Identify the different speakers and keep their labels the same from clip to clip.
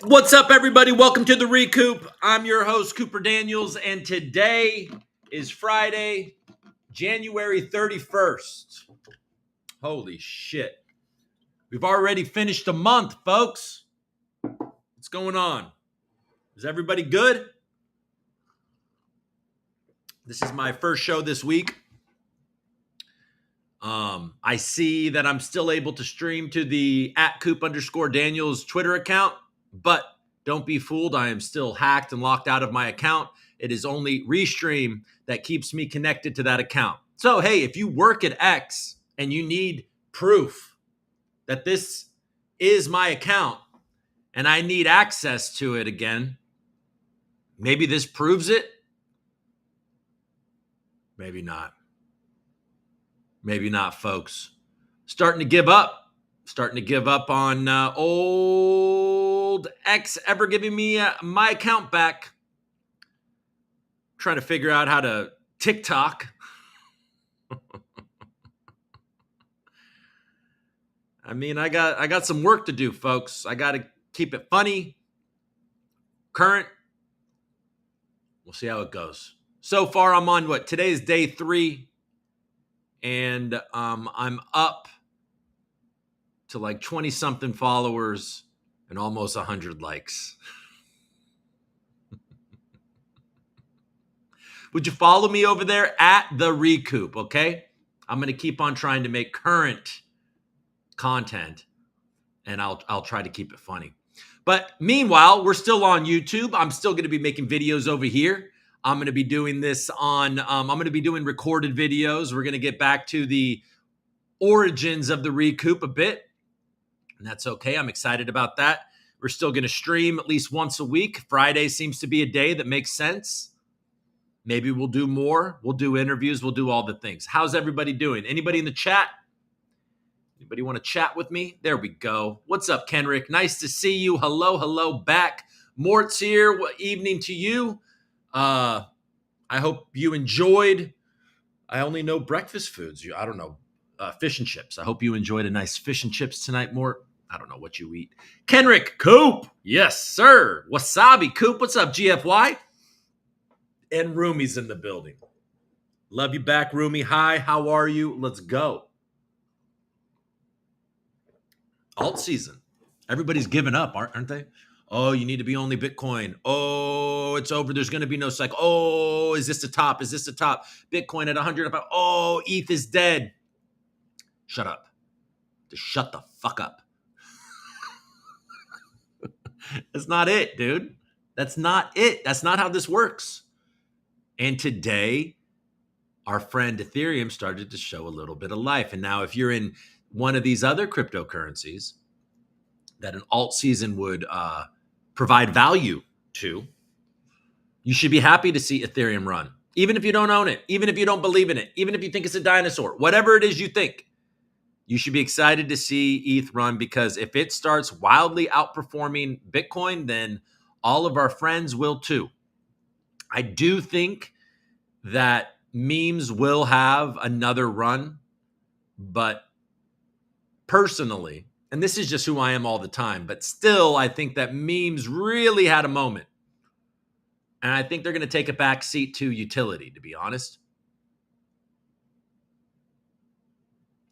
Speaker 1: What's up, everybody? Welcome to the ReCoop. I'm your host, Cooper Daniels, and today is Friday, January 31st. Holy shit. We've already finished the month, folks. What's going on? Is everybody good? This is my first show this week. I see that I'm still able to stream to the @Coop_Daniels Twitter account, but don't be fooled. I am still hacked and locked out of my account. It is only Restream that keeps me connected to that account. So, hey, if you work at X and you need proof that this is my account and I need access to it again, maybe this proves it. Maybe not. Maybe not, folks. Starting to give up on old X ever giving me my account back. Trying to figure out how to TikTok. I mean, I got some work to do, folks. I got to keep it funny, current. We'll see how it goes. So far, I'm on today is day 3. And I'm up to like 20-something followers and almost 100 likes. Would you follow me over there at the ReCoop, okay? I'm going to keep on trying to make current content, and I'll try to keep it funny. But meanwhile, we're still on YouTube. I'm still going to be making videos over here. I'm going to be doing this on, I'm going to be doing recorded videos. We're going to get back to the origins of the ReCoop a bit, and that's okay. I'm excited about that. We're still going to stream at least once a week. Friday seems to be a day that makes sense. Maybe we'll do more. We'll do interviews. We'll do all the things. How's everybody doing? Anybody in the chat? Anybody want to chat with me? There we go. What's up, Kenrick? Nice to see you. Hello back. Mort's here. What evening to you? I hope you enjoyed. I only know breakfast foods. I don't know. Fish and chips. I hope you enjoyed a nice fish and chips tonight, Mort. I don't know what you eat. Kenrick, Coop. Yes, sir. Wasabi, Coop. What's up, GFY? And Rumi's in the building. Love you back, Rumi. Hi, how are you? Let's go. Alt season. Everybody's giving up, aren't they? Oh, you need to be only Bitcoin. Oh, it's over. There's going to be no cycle. Oh, is this the top? Is this the top? Bitcoin at 100. Oh, ETH is dead. Shut up. Just shut the fuck up. That's not it, dude. That's not it. That's not how this works. And today, our friend Ethereum started to show a little bit of life. And now if you're in one of these other cryptocurrencies that an alt season would provide value to, you should be happy to see Ethereum run. Even if you don't own it, even if you don't believe in it, even if you think it's a dinosaur, whatever it is you think, you should be excited to see ETH run, because if it starts wildly outperforming Bitcoin, then all of our friends will too. I do think that memes will have another run, but personally, and this is just who I am all the time, but still, I think that memes really had a moment. And I think they're going to take a back seat to utility, to be honest.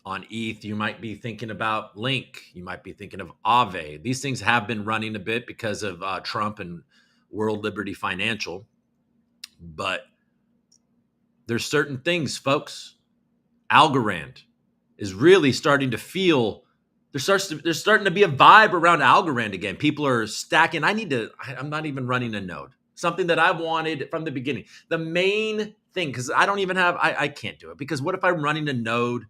Speaker 1: On ETH, you might be thinking about Link. You might be thinking of Aave. These things have been running a bit because of Trump and World Liberty Financial. But there's certain things, folks. Algorand is really starting to feel, there's starting to be a vibe around Algorand again. People are stacking. I'm not even running a node. Something that I've wanted from the beginning. The main thing, because I don't even have, I can't do it. Because what if I'm running a node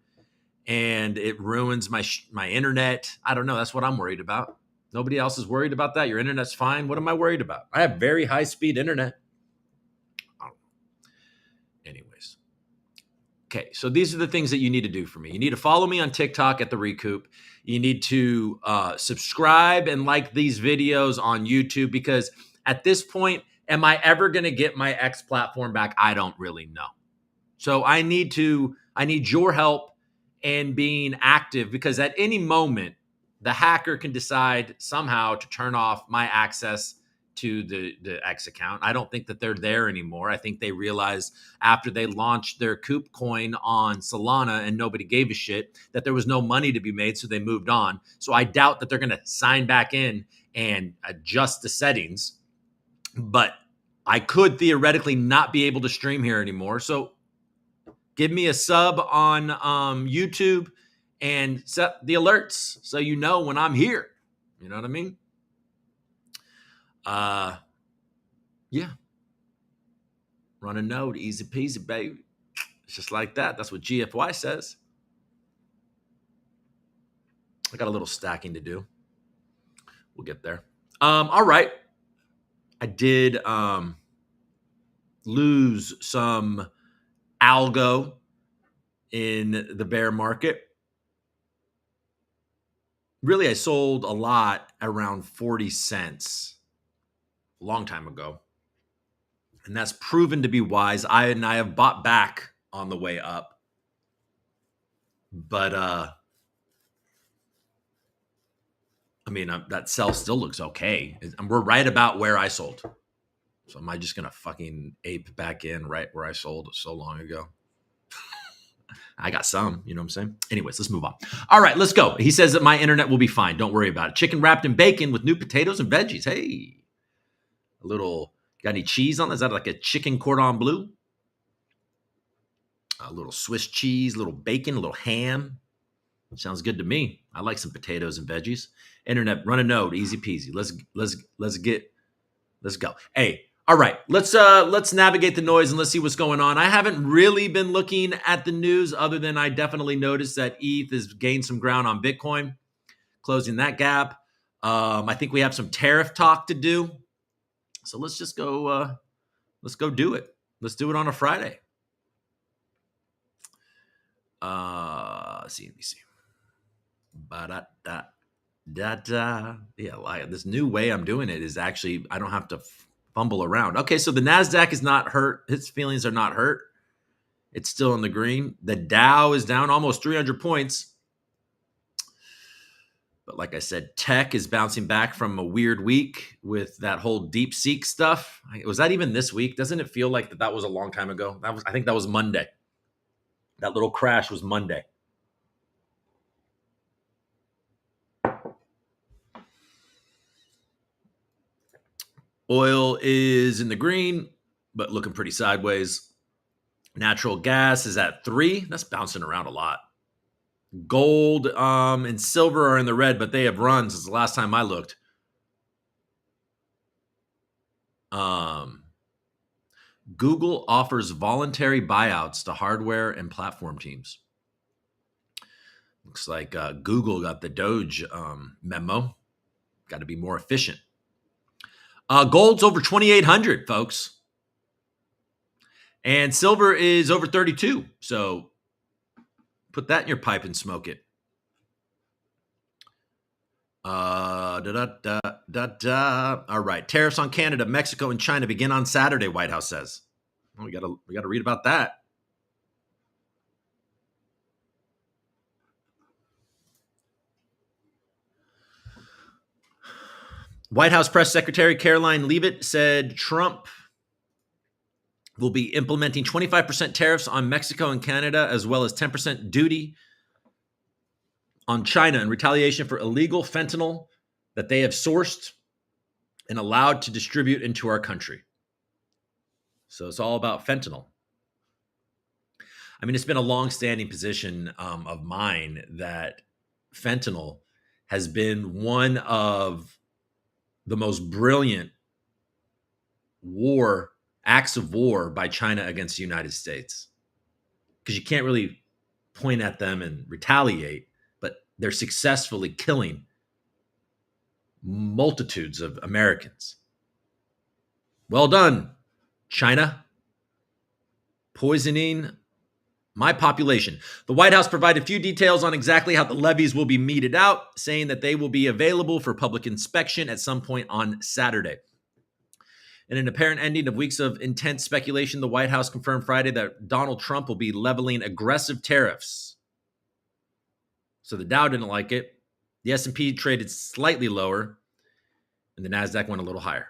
Speaker 1: and it ruins my internet? I don't know. That's what I'm worried about. Nobody else is worried about that. Your internet's fine. What am I worried about? I have very high speed internet. Anyways, Okay, so these are the things that you need to do for me. You need to follow me on TikTok at the ReCoop. You need to subscribe and like these videos on YouTube, because at this point, am I ever going to get my X platform back? I don't really know. So I need your help in being active, because at any moment, the hacker can decide somehow to turn off my access to the X account. I don't think that they're there anymore. I think they realized after they launched their Coup coin on Solana and nobody gave a shit that there was no money to be made, so they moved on. So I doubt that they're going to sign back in and adjust the settings. But I could theoretically not be able to stream here anymore. So give me a sub on YouTube and set the alerts so you know when I'm here. You know what I mean? Yeah. Run a node, easy peasy, baby. It's just like that. That's what GFY says. I got a little stacking to do. We'll get there. All right. I did lose some algo in the bear market. Really, I sold a lot around 40 cents a long time ago. And that's proven to be wise. I have bought back on the way up. But I mean, that sell still looks okay. We're right about where I sold. So am I just going to fucking ape back in right where I sold so long ago? I got some, you know what I'm saying? Anyways, let's move on. All right, let's go. He says that my internet will be fine. Don't worry about it. Chicken wrapped in bacon with new potatoes and veggies. Hey, a little, got any cheese on that? Is that like a chicken cordon bleu? A little Swiss cheese, a little bacon, a little ham. Sounds good to me. I like some potatoes and veggies. Internet, run a node, easy peasy. Let's go. Hey, all right. Let's navigate the noise and let's see what's going on. I haven't really been looking at the news, other than I definitely noticed that ETH has gained some ground on Bitcoin, closing that gap. I think we have some tariff talk to do. So let's just go. Let's go do it. Let's do it on a Friday. Let me see. Yeah, like this new way I'm doing it is actually, I don't have to fumble around. Okay, so the NASDAQ is not hurt. Its feelings are not hurt. It's still in the green. The Dow is down almost 300 points. But like I said, tech is bouncing back from a weird week with that whole DeepSeek stuff. Was that even this week? Doesn't it feel like that was a long time ago? I think that was Monday. That little crash was Monday. Oil is in the green, but looking pretty sideways. Natural gas is at 3. That's bouncing around a lot. Gold and silver are in the red, but they have run since the last time I looked. Google offers voluntary buyouts to hardware and platform teams. Looks like Google got the Doge memo. Got to be more efficient. Gold's over 2,800, folks. And silver is over 32. So put that in your pipe and smoke it. All right. Tariffs on Canada, Mexico, and China begin on Saturday, White House says. Well, we gotta read about that. White House Press Secretary Caroline Leavitt said Trump will be implementing 25% tariffs on Mexico and Canada, as well as 10% duty on China in retaliation for illegal fentanyl that they have sourced and allowed to distribute into our country. So it's all about fentanyl. I mean, it's been a long-standing position of mine that fentanyl has been one of the most brilliant acts of war by China against the United States. Because you can't really point at them and retaliate, but they're successfully killing multitudes of Americans. Well done, China. Poisoning My population. The White House provided few details on exactly how the levies will be meted out, saying that they will be available for public inspection at some point on Saturday. In an apparent ending of weeks of intense speculation, the White House confirmed Friday that Donald Trump will be leveling aggressive tariffs. So the Dow didn't like it. The S&P traded slightly lower, and the NASDAQ went a little higher.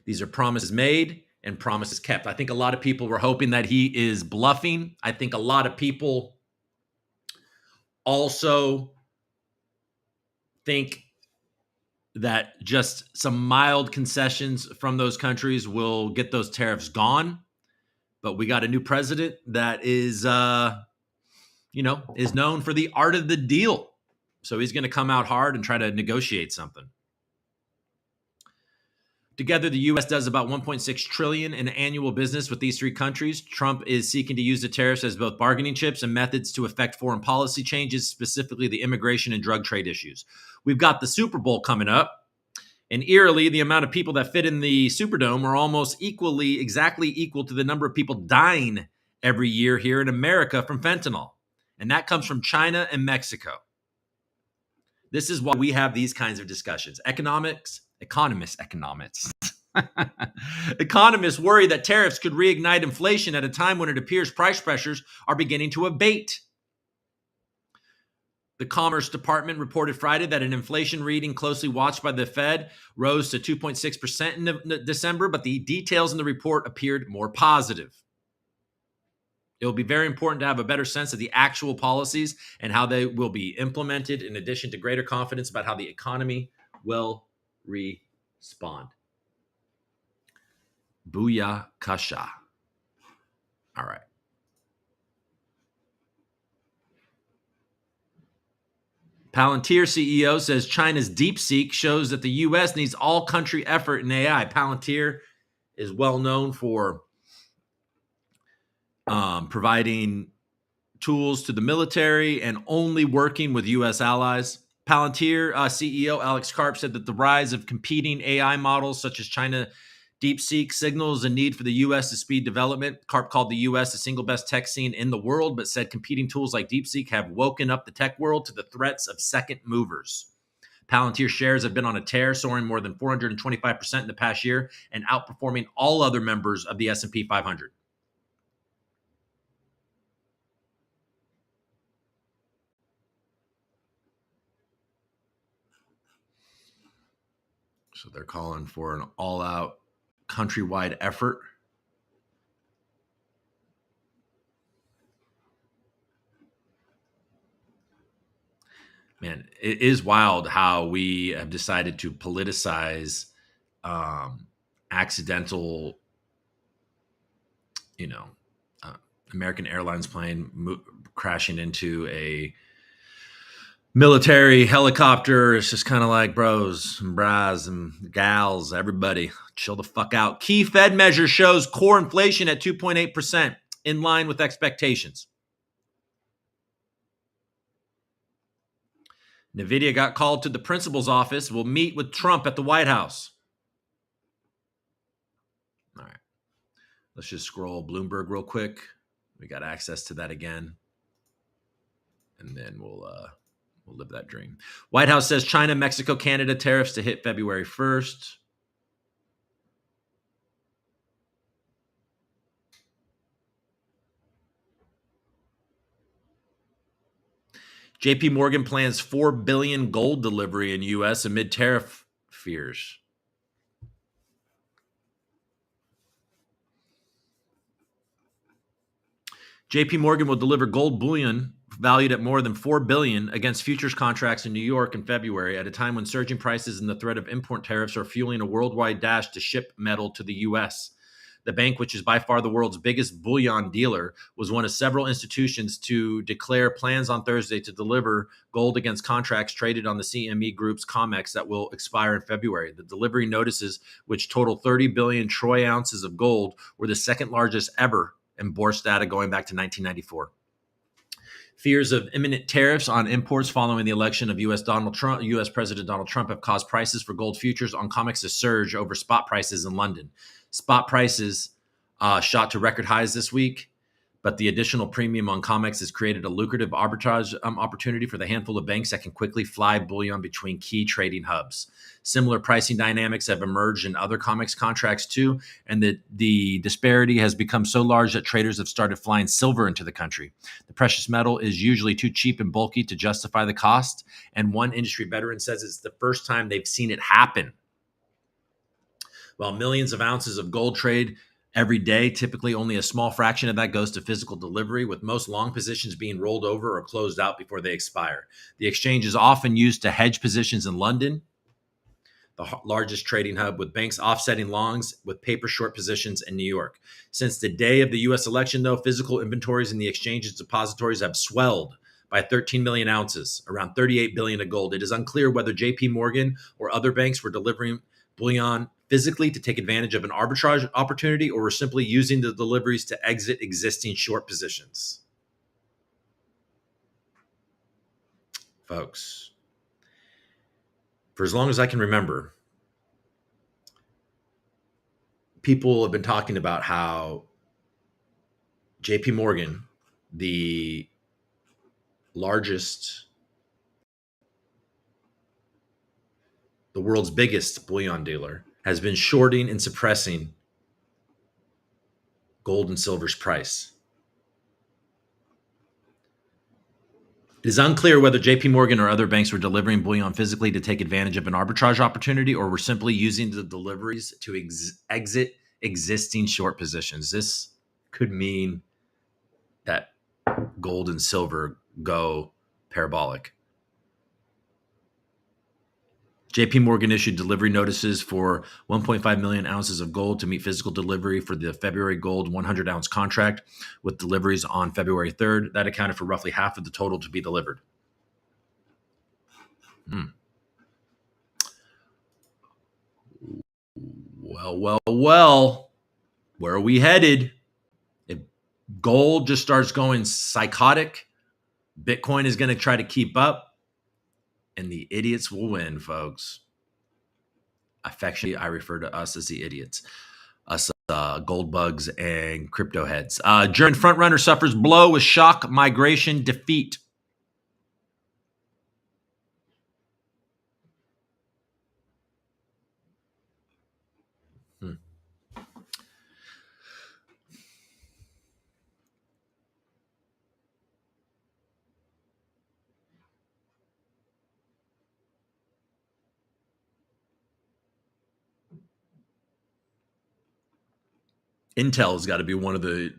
Speaker 1: These are promises made and promises kept. I think a lot of people were hoping that he is bluffing. I think a lot of people also think that just some mild concessions from those countries will get those tariffs gone. But we got a new president that is, is known for the art of the deal. So he's going to come out hard and try to negotiate something. Together, the U.S. does about $1.6 trillion in annual business with these three countries. Trump is seeking to use the tariffs as both bargaining chips and methods to affect foreign policy changes, specifically the immigration and drug trade issues. We've got the Super Bowl coming up, and eerily, the amount of people that fit in the Superdome are almost exactly equal to the number of people dying every year here in America from fentanyl. And that comes from China and Mexico. This is why we have these kinds of discussions. Economists worry that tariffs could reignite inflation at a time when it appears price pressures are beginning to abate. The Commerce Department reported Friday that an inflation reading closely watched by the Fed rose to 2.6% in December, but the details in the report appeared more positive. It will be very important to have a better sense of the actual policies and how they will be implemented, in addition to greater confidence about how the economy will respond. Booyah kasha. All right. Palantir CEO says China's DeepSeek shows that the U.S. needs all-country effort in AI. Palantir is well known for providing tools to the military and only working with U.S. allies. Palantir CEO Alex Karp said that the rise of competing AI models such as China DeepSeek signals a need for the U.S. to speed development. Karp called the U.S. the single best tech scene in the world, but said competing tools like DeepSeek have woken up the tech world to the threats of second movers. Palantir shares have been on a tear, soaring more than 425% in the past year and outperforming all other members of the S&P 500. So they're calling for an all-out countrywide effort. Man, it is wild how we have decided to politicize accidental, American Airlines plane crashing into a military helicopter. It's just kind of like, bros and bras and gals, everybody, chill the fuck out. Key Fed measure shows core inflation at 2.8%, in line with expectations. NVIDIA got called to the principal's office. Will meet with Trump at the White House. All right. Let's just scroll Bloomberg real quick. We got access to that again. And then we'll live that dream. White House says China, Mexico, Canada tariffs to hit February 1st. JP Morgan plans $4 billion gold delivery in U.S. amid tariff fears. JP Morgan will deliver gold bullion valued at more than $4 billion against futures contracts in New York in February, at a time when surging prices and the threat of import tariffs are fueling a worldwide dash to ship metal to the U.S. The bank, which is by far the world's biggest bullion dealer, was one of several institutions to declare plans on Thursday to deliver gold against contracts traded on the CME Group's COMEX that will expire in February. The delivery notices, which total 30 billion troy ounces of gold, were the second largest ever in Bourse data going back to 1994. Fears of imminent tariffs on imports following the election of U.S. President Donald Trump have caused prices for gold futures on COMEX to surge over spot prices in London. Spot prices shot to record highs this week, but the additional premium on COMEX has created a lucrative arbitrage opportunity for the handful of banks that can quickly fly bullion between key trading hubs. Similar pricing dynamics have emerged in other COMEX contracts too, and the disparity has become so large that traders have started flying silver into the country. The precious metal is usually too cheap and bulky to justify the cost, and one industry veteran says it's the first time they've seen it happen. While millions of ounces of gold trade every day, typically only a small fraction of that goes to physical delivery, with most long positions being rolled over or closed out before they expire. The exchange is often used to hedge positions in London, the largest trading hub, with banks offsetting longs with paper short positions in New York. Since the day of the U.S. election, though, physical inventories in the exchange's depositories have swelled by 13 million ounces, around 38 billion of gold. It is unclear whether J.P. Morgan or other banks were delivering bullion physically to take advantage of an arbitrage opportunity, or were simply using the deliveries to exit existing short positions. Folks, for as long as I can remember, people have been talking about how J.P. Morgan, the world's biggest bullion dealer, has been shorting and suppressing gold and silver's price. It is unclear whether J.P. Morgan or other banks were delivering bullion physically to take advantage of an arbitrage opportunity, or were simply using the deliveries to exit existing short positions. This could mean that gold and silver go parabolic. J.P. Morgan issued delivery notices for 1.5 million ounces of gold to meet physical delivery for the February gold 100-ounce contract, with deliveries on February 3rd. That accounted for roughly half of the total to be delivered. Well. Where are we headed? If gold just starts going psychotic, Bitcoin is going to try to keep up, and the idiots will win, folks. Affectionately, I refer to us as the idiots. Us gold bugs and crypto heads. German frontrunner suffers blow with shock migration defeat. Intel's got to be one of the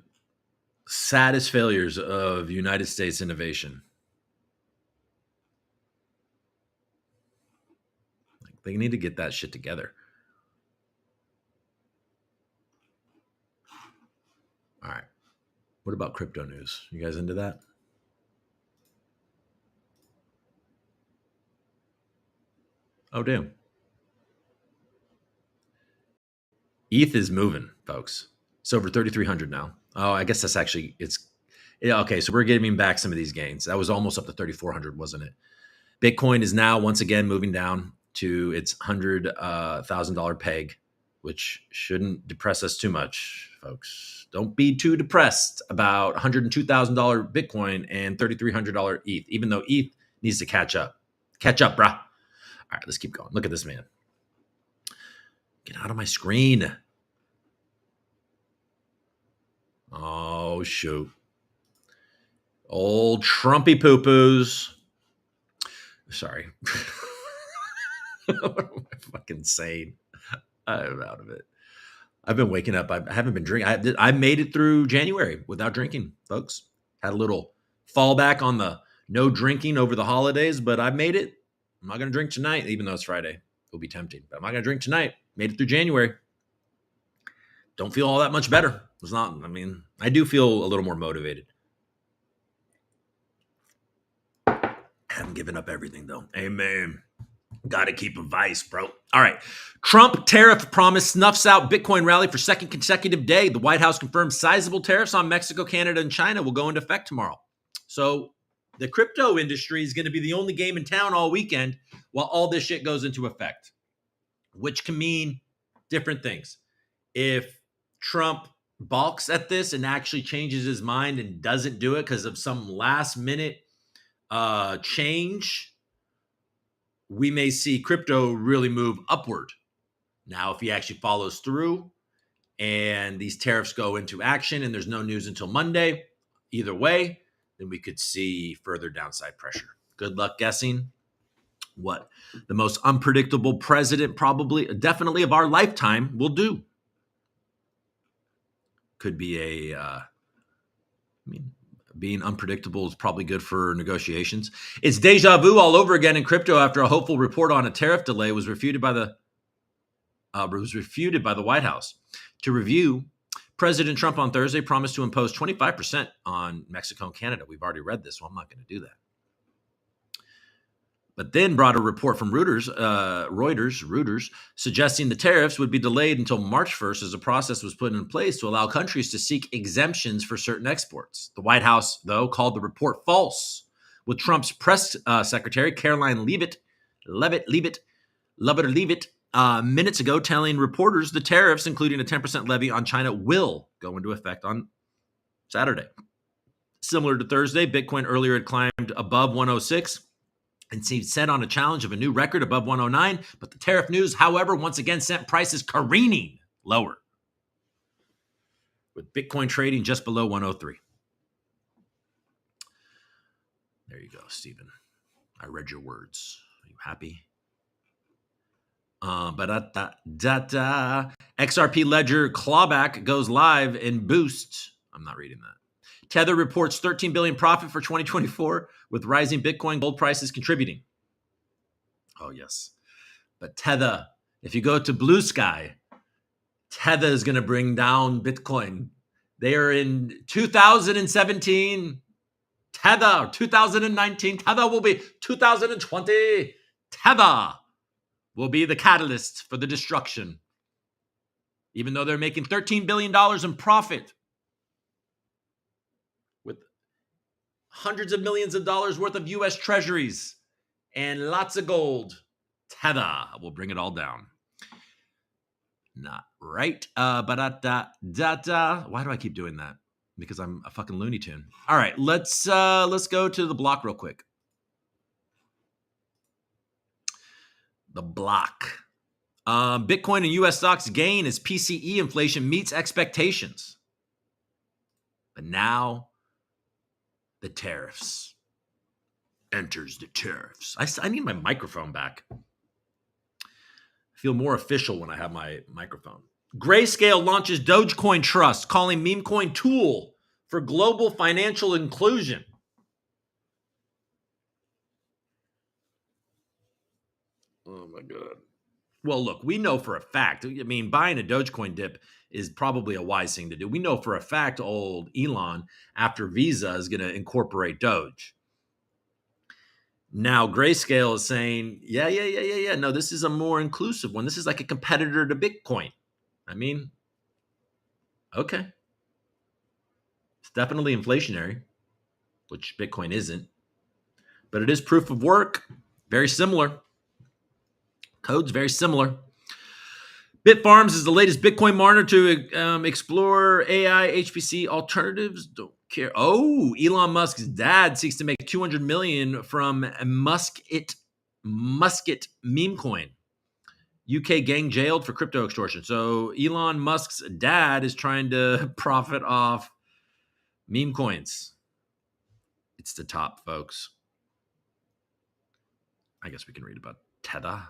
Speaker 1: saddest failures of United States innovation. They need to get that shit together. All right. What about crypto news? You guys into that? Oh, damn. ETH is moving, folks. It's over 3,300 now. Oh, I guess that's actually, okay, so we're getting back some of these gains. That was almost up to 3,400, wasn't it? Bitcoin is now once again moving down to its $100,000 peg, which shouldn't depress us too much, folks. Don't be too depressed about $102,000 Bitcoin and $3,300 ETH, even though ETH needs to catch up. Catch up, brah. All right, let's keep going. Look at this man. Get out of my screen. Oh, shoot. Old Trumpy poo-poos. Sorry. What am I fucking saying? I'm out of it. I've been waking up. I haven't been drinking. I made it through January without drinking, folks. Had a little fallback on the no drinking over the holidays, but I made it. I'm not going to drink tonight, even though it's Friday. It'll be tempting, but I'm not going to drink tonight. Made it through January. Don't feel all that much better. It's not, I do feel a little more motivated. I haven't given up everything, though. Amen. Got to keep a vice, bro. All right. Trump tariff promise snuffs out Bitcoin rally for second consecutive day. The White House confirms sizable tariffs on Mexico, Canada, and China will go into effect tomorrow. So The crypto industry is going to be the only game in town all weekend while all this shit goes into effect, which can mean different things. If Trump balks at this and actually changes his mind and doesn't do it because of some last minute change, we may see crypto really move upward. Now, if he actually follows through and these tariffs go into action and there's no news until Monday, either way, then we could see further downside pressure. Good luck guessing what the most unpredictable president, definitely of our lifetime, will do. Could be being unpredictable is probably good for negotiations. It's deja vu all over again in crypto after a hopeful report on a tariff delay was refuted by the White House. To review, President Trump on Thursday promised to impose 25% on Mexico and Canada. We've already read this, so I'm not going to do that. But then brought a report from Reuters, suggesting the tariffs would be delayed until March 1st as a process was put in place to allow countries to seek exemptions for certain exports. The White House, though, called the report false, with Trump's press secretary, Caroline Leavitt, minutes ago telling reporters the tariffs, including a 10% levy on China, will go into effect on Saturday. Similar to Thursday, Bitcoin earlier had climbed above 106 and seemed set on a challenge of a new record above 109. But the tariff news, however, once again sent prices careening lower, with Bitcoin trading just below 103. There you go, Stephen. I read your words. Are you happy? XRP Ledger clawback goes live and boosts. I'm not reading that. Tether reports $13 billion profit for 2024, with rising Bitcoin gold prices contributing. Oh, yes. But Tether, if you go to Blue Sky, Tether is going to bring down Bitcoin. They are in 2017. Tether, 2019. Tether will be 2020. Tether will be the catalyst for the destruction. Even though they're making $13 billion in profit, with hundreds of millions of dollars worth of U.S. treasuries and lots of gold, Tether will bring it all down. Not right. Why do I keep doing that? Because I'm a fucking Looney Tune. All right, let's go to the block real quick. The block. Bitcoin and U.S. stocks gain as PCE inflation meets expectations. But now the tariffs. Enters the tariffs. I need my microphone back. I feel more official when I have my microphone. Grayscale launches Dogecoin Trust, calling meme coin tool for global financial inclusion. Oh my God. Well, look, we know for a fact, I mean, buying a Dogecoin dip is probably a wise thing to do. We know for a fact old Elon, after Visa, is going to incorporate Doge. Now, Grayscale is saying, yeah. No, this is a more inclusive one. This is like a competitor to Bitcoin. I mean, okay. It's definitely inflationary, which Bitcoin isn't. But it is proof of work. Very similar. Code's very similar. Bitfarms is the latest Bitcoin miner to explore AI HPC alternatives. Don't care. Oh, Elon Musk's dad seeks to make $200 million from Musket meme coin. UK gang jailed for crypto extortion. So Elon Musk's dad is trying to profit off meme coins. It's the top, folks. I guess we can read about Tether.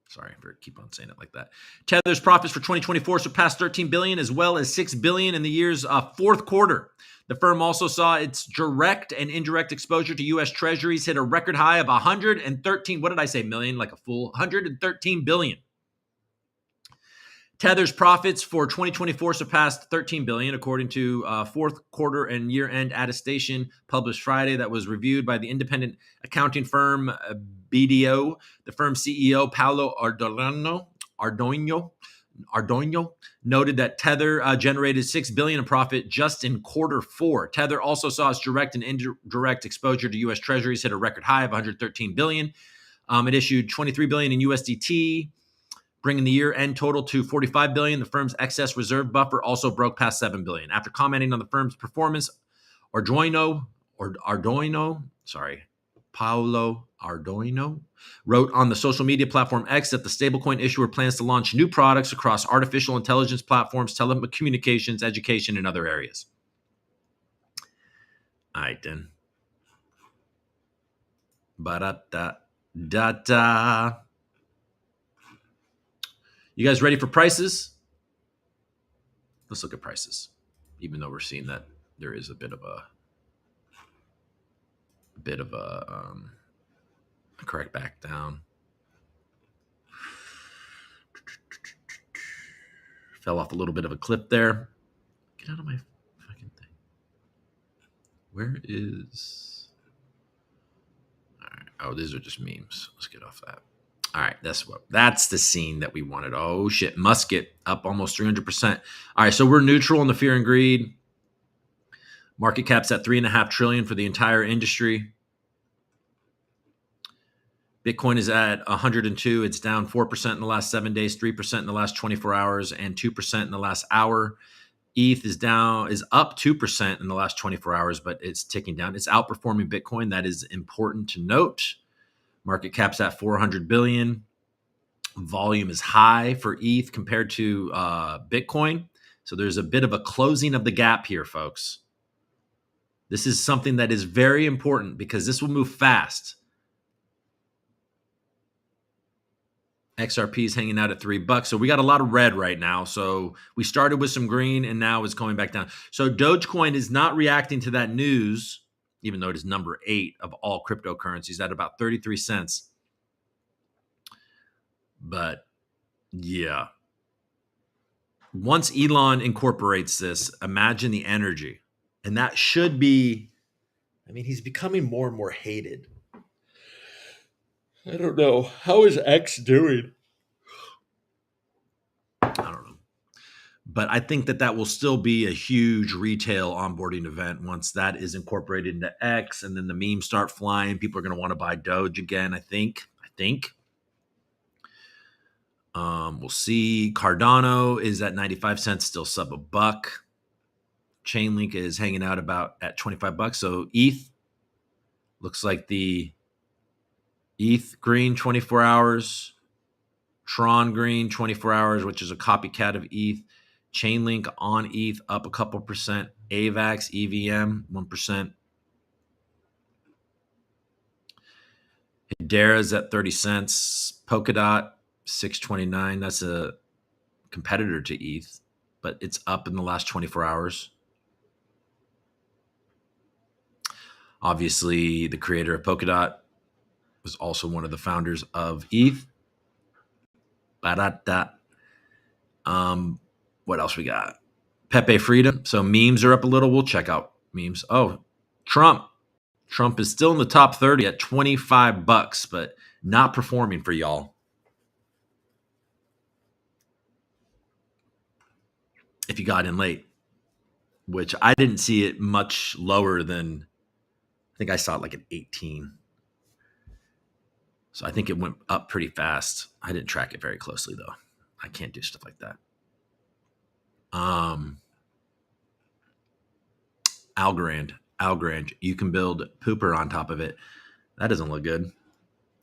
Speaker 1: Sorry for keep on saying it like that. Tether's profits for 2024 surpassed $13 billion as well as $6 billion in the year's fourth quarter. The firm also saw its direct and indirect exposure to U.S. Treasuries hit a record high of 113. What did I say? Million, like a fool. 113 billion. Tether's profits for 2024 surpassed $13 billion, according to fourth quarter and year-end attestation published Friday that was reviewed by the independent accounting firm BDO. The firm's CEO, Paolo Ardoino, Ardoino noted that Tether generated $6 billion in profit just in Q4. Tether also saw its direct and indirect exposure to U.S. Treasuries hit a record high of $113 billion. It issued $23 billion in USDT, bringing the year-end total to $45 billion. The firm's excess reserve buffer also broke past $7 billion. After commenting on the firm's performance, Paolo Ardoino wrote on the social media platform X that the stablecoin issuer plans to launch new products across artificial intelligence platforms, telecommunications, education, and other areas. All right, then. Ba-da-da-da-da. You guys ready for prices? Let's look at prices, even though we're seeing that there is a bit of a correct back down. Fell off a little bit of a clip there. Get out of my fucking thing. Where is... All right. Oh, these are just memes. Let's get off that. All right, that's the scene that we wanted. Oh shit, Musket up almost 300%. All right, so we're neutral in the fear and greed. Market cap's at $3.5 trillion for the entire industry. Bitcoin is at 102. It's down 4% in the last 7 days, 3% in the last 24 hours, and 2% in the last hour. ETH is up 2% in the last 24 hours, but it's ticking down. It's outperforming Bitcoin. That is important to note. Market cap's at 400 billion. Volume is high for ETH compared to Bitcoin. So there's a bit of a closing of the gap here, folks. This is something that is very important because this will move fast. XRP is hanging out at $3. So we got a lot of red right now. So we started with some green and now it's going back down. So Dogecoin is not reacting to that news, even though it is number 8 of all cryptocurrencies at about 33 cents. But yeah, once Elon incorporates this, imagine the energy. And that should be, I mean, he's becoming more and more hated. I don't know. How is X doing? I don't know. But I think that will still be a huge retail onboarding event once that is incorporated into X and then the memes start flying. People are going to want to buy Doge again, I think. We'll see. Cardano is at 95 cents, still sub $1. Chainlink is hanging out about at $25. So ETH looks like the ETH green 24 hours, Tron green 24 hours, which is a copycat of ETH. Chainlink on ETH up a couple percent. AVAX, EVM 1%. Hedera's at 30 cents. Polkadot 6.29. That's a competitor to ETH, but it's up in the last 24 hours. Obviously, the creator of Polkadot was also one of the founders of ETH. What else we got? Pepe Freedom. So memes are up a little. We'll check out memes. Oh, Trump. Trump is still in the top 30 at $25, but not performing for y'all. If you got in late, which I didn't see it much lower than, I think I saw it like at 18. So I think it went up pretty fast. I didn't track it very closely though. I can't do stuff like that. Algorand. You can build pooper on top of it. That doesn't look good.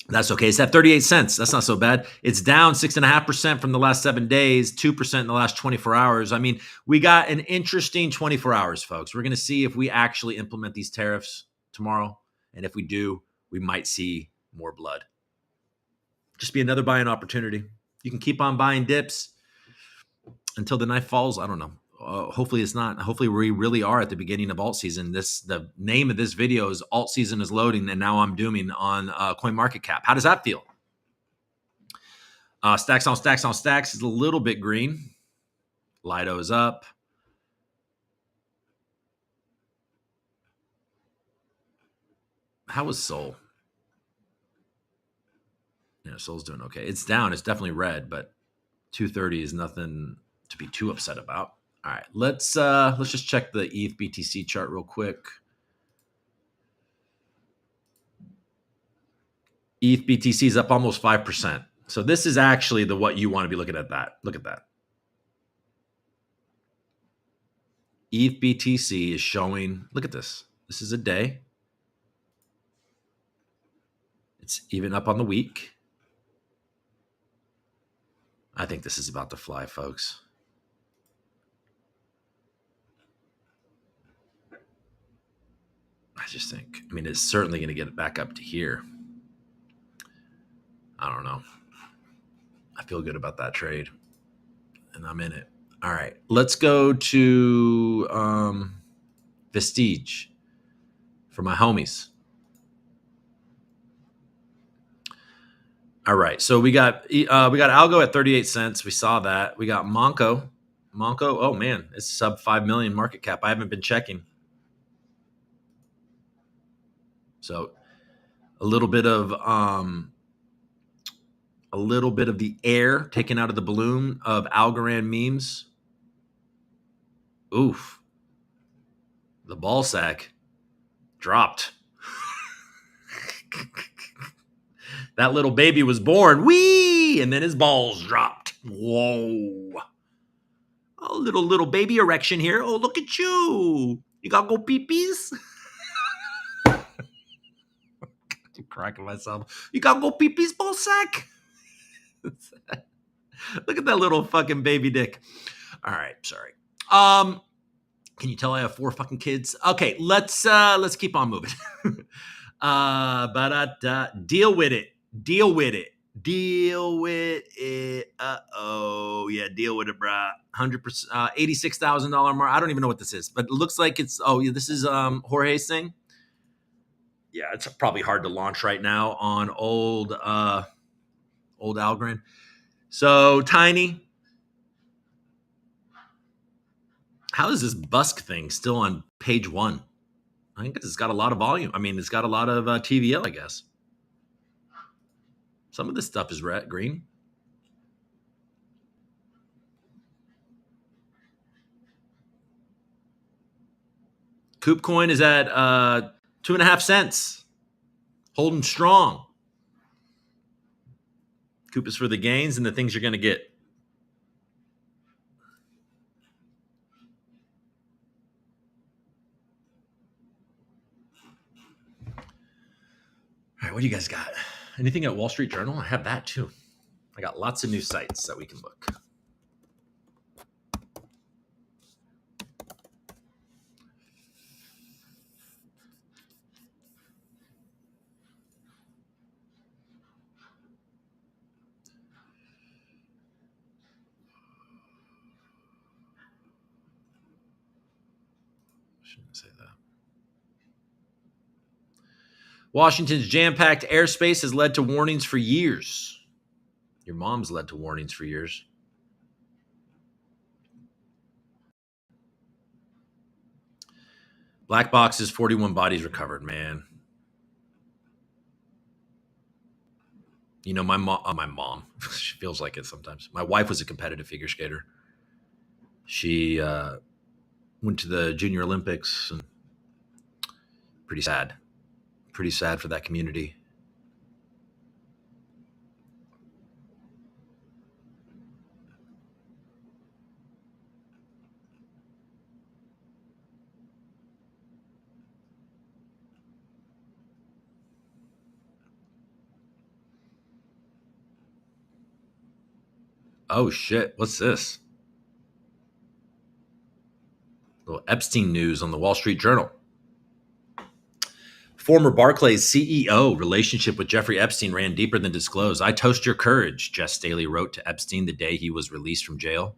Speaker 1: That's okay. It's at 38 cents. That's not so bad. It's down 6.5% from the last 7 days, 2% in the last 24 hours. I mean, we got an interesting 24 hours, folks. We're going to see if we actually implement these tariffs tomorrow. And if we do, we might see more blood. Just be another buying opportunity. You can keep on buying dips until the knife falls. I don't know. Hopefully it's not. Hopefully we really are at the beginning of alt season. The name of this video is alt season is loading, and now I'm dooming on CoinMarketCap. How does that feel? Stacks on stacks on stacks is a little bit green. Lido is up. How was Sol? Yeah, Sol's doing okay. It's down. It's definitely red, but 230 is nothing to be too upset about. All right, let's just check the ETH BTC chart real quick. ETH BTC is up almost 5%. So this is actually the what you want to be looking at. That look at that. ETH BTC is showing. Look at this. This is a day. It's even up on the week. I think this is about to fly, folks. I just think. I mean, it's certainly going to get it back up to here. I don't know. I feel good about that trade, and I'm in it. All right, let's go to Vestige for my homies. All right, so we got Algo at 38 cents. We saw that. We got Monco. Oh man, it's sub 5 million market cap. I haven't been checking. So a little bit of the air taken out of the balloon of Algorand memes. Oof. The ball sack dropped. That little baby was born. Wee! And then his balls dropped. Whoa. Oh, little baby erection here. Oh, look at you. You got go pee-pees? I'm cracking myself. You got go pee-pees, ball sack? Look at that little fucking baby dick. All right, sorry. Can you tell I have 4 fucking kids? Okay, let's keep on moving. Deal with it. Deal with it. Deal with it. Yeah, deal with it, brah. 100%, $86,000 mark. I don't even know what this is, but it looks like it's. Oh, yeah, this is Jorge's thing. Yeah, it's probably hard to launch right now on old Algorand. So Tiny. How is this Busk thing still on page 1? I think it's got a lot of volume. I mean, it's got a lot of TVL, I guess. Some of this stuff is red, green. Coup coin is at 2.5 cents, holding strong. Coup is for the gains and the things you're going to get. All right, what do you guys got? Anything at Wall Street Journal? I have that too. I got lots of new sites that we can look. Shouldn't say that. Washington's jam-packed airspace has led to warnings for years. Your mom's led to warnings for years. Black boxes, 41 bodies recovered, man. You know, my mom, she feels like it sometimes. My wife was a competitive figure skater. She went to the Junior Olympics. And pretty sad for that community. Oh shit, what's this? A little Epstein news on the Wall Street Journal. Former Barclays CEO relationship with Jeffrey Epstein ran deeper than disclosed. I toast your courage, Jess Staley wrote to Epstein the day he was released from jail.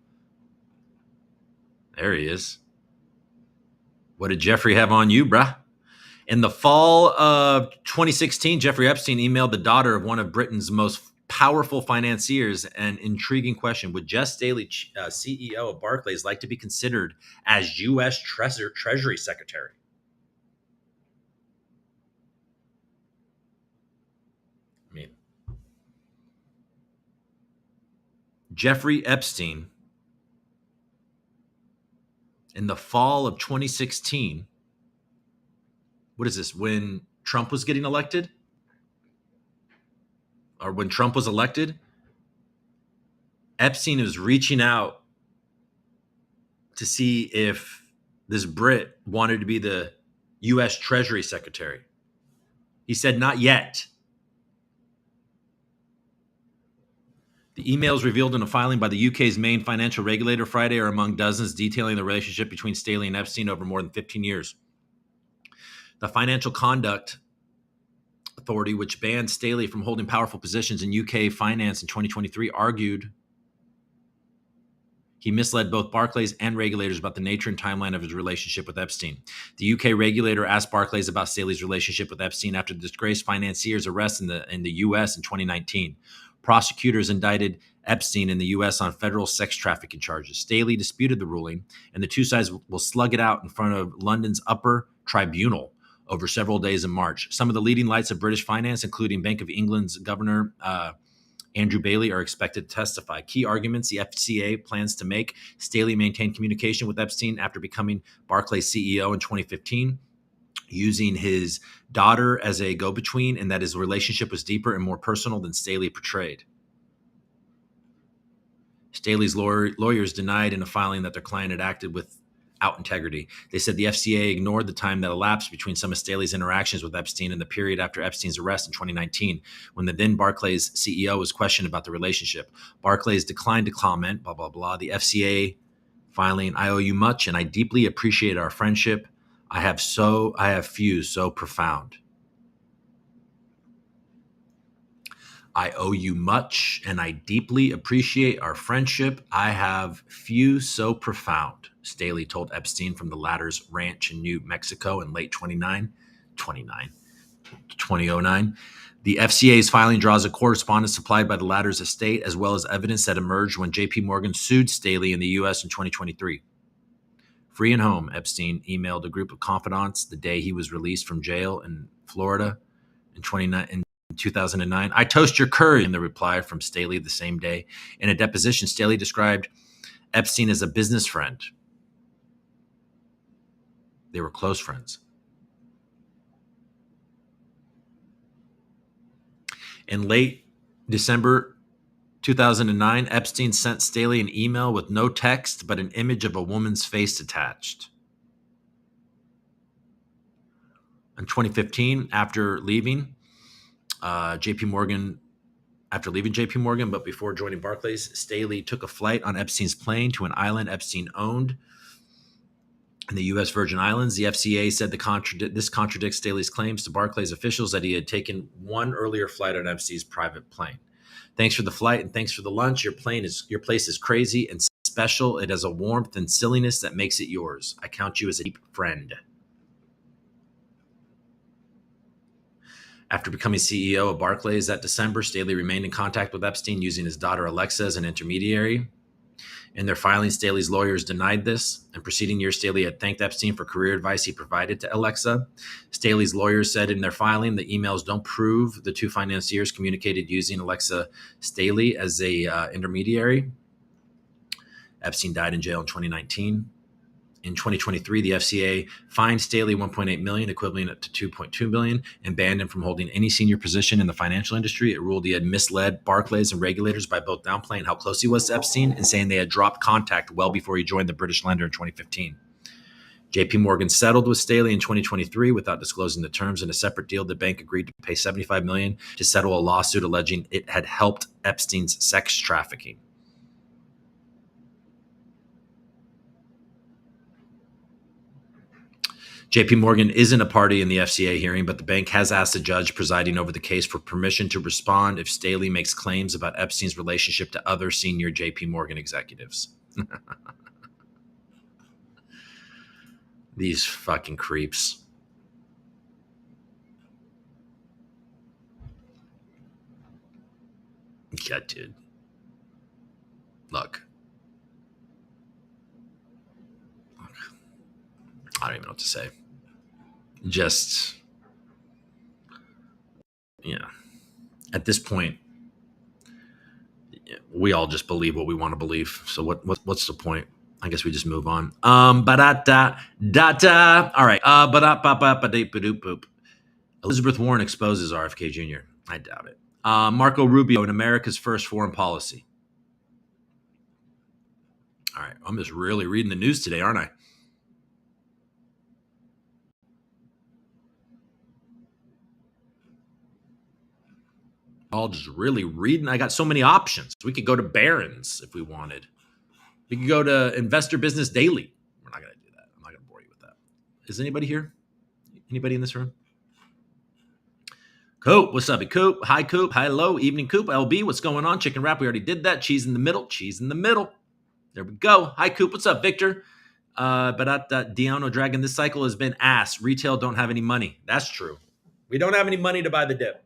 Speaker 1: There he is. What did Jeffrey have on you, bruh? In the fall of 2016, Jeffrey Epstein emailed the daughter of one of Britain's most powerful financiers an intriguing question. Would Jess Staley, CEO of Barclays, like to be considered as U.S. Treasury Secretary? I mean, Jeffrey Epstein, in the fall of 2016, what is this, when Trump was getting elected? Or when Trump was elected, Epstein was reaching out to see if this Brit wanted to be the U.S. Treasury Secretary. He said, not yet. The emails revealed in a filing by the UK's main financial regulator Friday are among dozens detailing the relationship between Staley and Epstein over more than 15 years. The Financial Conduct Authority, which banned Staley from holding powerful positions in UK finance in 2023, argued he misled both Barclays and regulators about the nature and timeline of his relationship with Epstein. The UK regulator asked Barclays about Staley's relationship with Epstein after the disgraced financier's arrest in the US in 2019. Prosecutors indicted Epstein in the US on federal sex trafficking charges. Staley disputed the ruling, and the two sides will slug it out in front of London's upper tribunal over several days in March. Some of the leading lights of British finance, including Bank of England's governor, Andrew Bailey, are expected to testify. Key arguments the FCA plans to make: Staley maintained communication with Epstein after becoming Barclays CEO in 2015, using his daughter as a go-between, and that his relationship was deeper and more personal than Staley portrayed. Staley's lawyers denied in a filing that their client had acted without integrity. They said the FCA ignored the time that elapsed between some of Staley's interactions with Epstein and the period after Epstein's arrest in 2019, when the then Barclays CEO was questioned about the relationship. Barclays declined to comment, blah, blah, blah. The FCA filing, I owe you much, and I deeply appreciate our friendship. I have few so profound. I owe you much, and I deeply appreciate our friendship. I have few so profound, Staley told Epstein from the latter's ranch in New Mexico in late 2009. The FCA's filing draws a correspondence supplied by the latter's estate, as well as evidence that emerged when JP Morgan sued Staley in the U.S. in 2023. Free and home, Epstein emailed a group of confidants the day he was released from jail in Florida in 2009. I toast your courage, in the reply from Staley the same day. In a deposition, Staley described Epstein as a business friend. They were close friends. In late December 2009, Epstein sent Staley an email with no text but an image of a woman's face attached. In 2015, after leaving JP Morgan, but before joining Barclays, Staley took a flight on Epstein's plane to an island Epstein owned in the U.S. Virgin Islands. The FCA said this contradicts Staley's claims to Barclays officials that he had taken one earlier flight on Epstein's private plane. Thanks for the flight and thanks for the lunch. Your place is crazy and special. It has a warmth and silliness that makes it yours. I count you as a deep friend. After becoming CEO of Barclays that December, Staley remained in contact with Epstein using his daughter Alexa as an intermediary. In their filing, Staley's lawyers denied this. In preceding years, Staley had thanked Epstein for career advice he provided to Alexa. Staley's lawyers said in their filing the emails don't prove the two financiers communicated using Alexa Staley as a intermediary. Epstein died in jail in 2019. In 2023, the FCA fined Staley $1.8 million, equivalent to $2.2 million, and banned him from holding any senior position in the financial industry. It ruled he had misled Barclays and regulators by both downplaying how close he was to Epstein and saying they had dropped contact well before he joined the British lender in 2015. JP Morgan settled with Staley in 2023 without disclosing the terms. In a separate deal, the bank agreed to pay $75 million to settle a lawsuit alleging it had helped Epstein's sex trafficking. JP Morgan isn't a party in the FCA hearing, but the bank has asked the judge presiding over the case for permission to respond if Staley makes claims about Epstein's relationship to other senior JP Morgan executives. These fucking creeps. Yeah, dude. Look. I don't even know what to say. Just, at this point, we all just believe what we want to believe. So what's the point? I guess we just move on. Ba-da-da, da-da. All right. Ba-da-ba-ba-ba-dee-ba-doop-boop. Elizabeth Warren exposes RFK Jr. I doubt it. Marco Rubio in America's first foreign policy. All right. I'm just really reading the news today, aren't I? All just really reading. I got so many options. We could go to Barron's if we wanted. We could go to Investor Business Daily. We're not going to do that. I'm not going to bore you with that. Is anybody here? Anybody in this room? Coop, what's up, Coop? Hi, Coop. Hello, evening, Coop. LB, what's going on? Chicken wrap, we already did that. Cheese in the middle. Cheese in the middle. There we go. Hi, Coop. What's up, Victor? Diano Dragon, this cycle has been ass. Retail don't have any money. That's true. We don't have any money to buy the dip.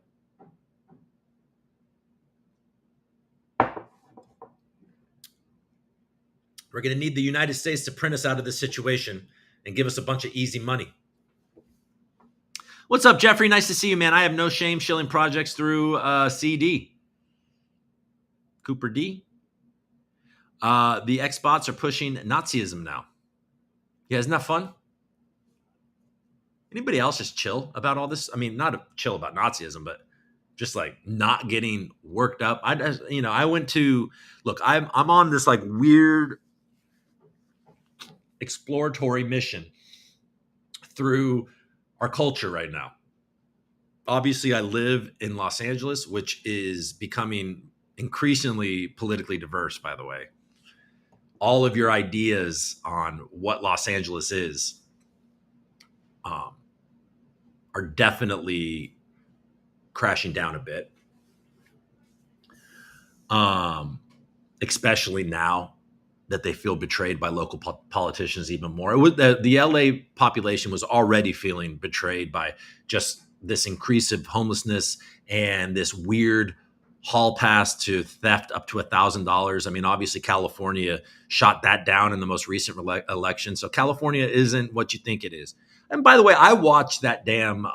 Speaker 1: We're going to need the United States to print us out of this situation and give us a bunch of easy money. What's up, Jeffrey? Nice to see you, man. I have no shame shilling projects through CD. Cooper D. The X-bots are pushing Nazism now. Yeah, isn't that fun? Anybody else just chill about all this? I mean, not chill about Nazism, but just like not getting worked up. I went to look. I'm on this like weird exploratory mission through our culture right now. Obviously, I live in Los Angeles, which is becoming increasingly politically diverse, by the way. All of your ideas on what Los Angeles is are definitely crashing down a bit. Especially now that they feel betrayed by local politicians even more. The LA population was already feeling betrayed by just this increase of homelessness and this weird hall pass to theft up to $1,000. I mean, obviously California shot that down in the most recent election. So California isn't what you think it is. And by the way, I watched that damn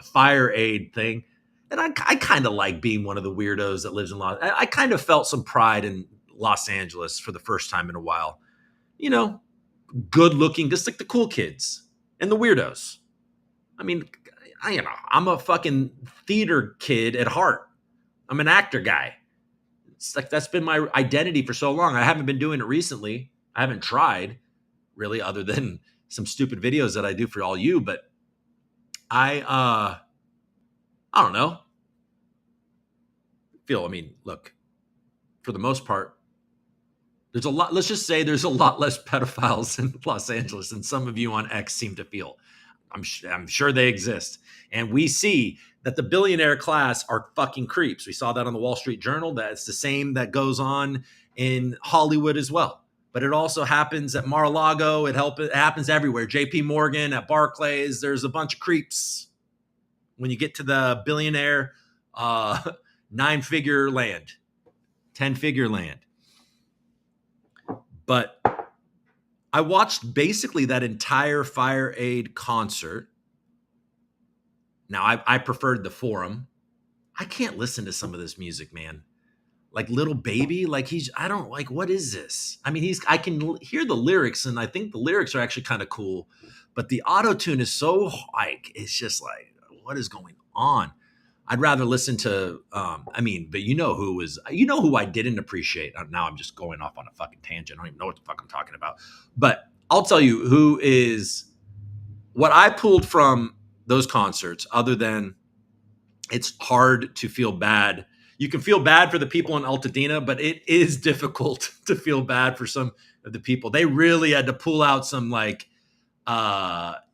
Speaker 1: fire aid thing. And I kind of like being one of the weirdos that lives in I kind of felt some pride in Los Angeles for the first time in a while. You know, good looking, just like the cool kids and the weirdos. I mean, I'm a fucking theater kid at heart. I'm an actor guy. It's like that's been my identity for so long. I haven't been doing it recently. I haven't tried really, other than some stupid videos that I do for all you. But I don't know. Look, for the most part, there's a lot. Let's just say there's a lot less pedophiles in Los Angeles than some of you on X seem to feel. I'm sure they exist. And we see that the billionaire class are fucking creeps. We saw that on the Wall Street Journal. That's the same that goes on in Hollywood as well. But it also happens at Mar-a-Lago. It happens everywhere. JP Morgan, at Barclays. There's a bunch of creeps. When you get to the billionaire 9-figure land, 10-figure land. But I watched basically that entire Fire Aid concert. Now, I preferred the Forum. I can't listen to some of this music, man. Like Little Baby, what is this? I mean, I can hear the lyrics, and I think the lyrics are actually kind of cool, but the auto-tune is so it's just like, what is going on? I'd rather listen to, but you know who I didn't appreciate. Now I'm just going off on a fucking tangent. I don't even know what the fuck I'm talking about. But I'll tell you who is what I pulled from those concerts, other than it's hard to feel bad. You can feel bad for the people in Altadena, but it is difficult to feel bad for some of the people. They really had to pull out some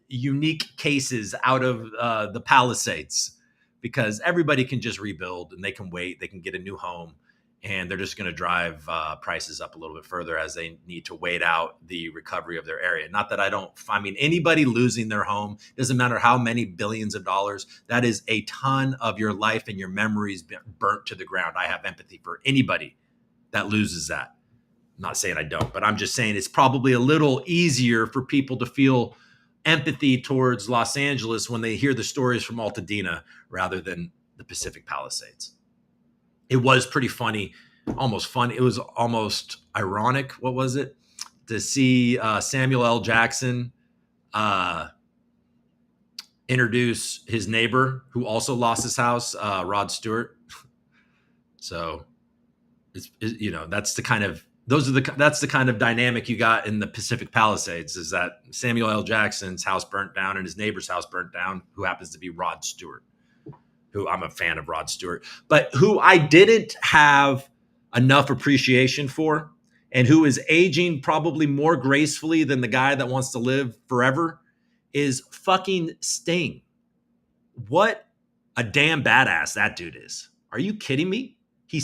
Speaker 1: unique cases out of the Palisades, because everybody can just rebuild and they can wait. They can get a new home, and they're just going to drive prices up a little bit further as they need to wait out the recovery of their area. Not that anybody losing their home, doesn't matter how many billions of dollars, that is a ton of your life and your memories burnt to the ground. I have empathy for anybody that loses that. I'm not saying I don't, but I'm just saying it's probably a little easier for people to feel empathy towards Los Angeles when they hear the stories from Altadena rather than the Pacific Palisades. It was pretty funny almost funny. It was almost ironic. What was it? To see Samuel L. Jackson introduce his neighbor who also lost his house, Rod Stewart. So that's the kind of that's the kind of dynamic you got in the Pacific Palisades, is that Samuel L. Jackson's house burnt down and his neighbor's house burnt down, who happens to be Rod Stewart, who I'm a fan of Rod Stewart, but who I didn't have enough appreciation for, and who is aging probably more gracefully than the guy that wants to live forever, is fucking Sting. What a damn badass that dude is. Are you kidding me?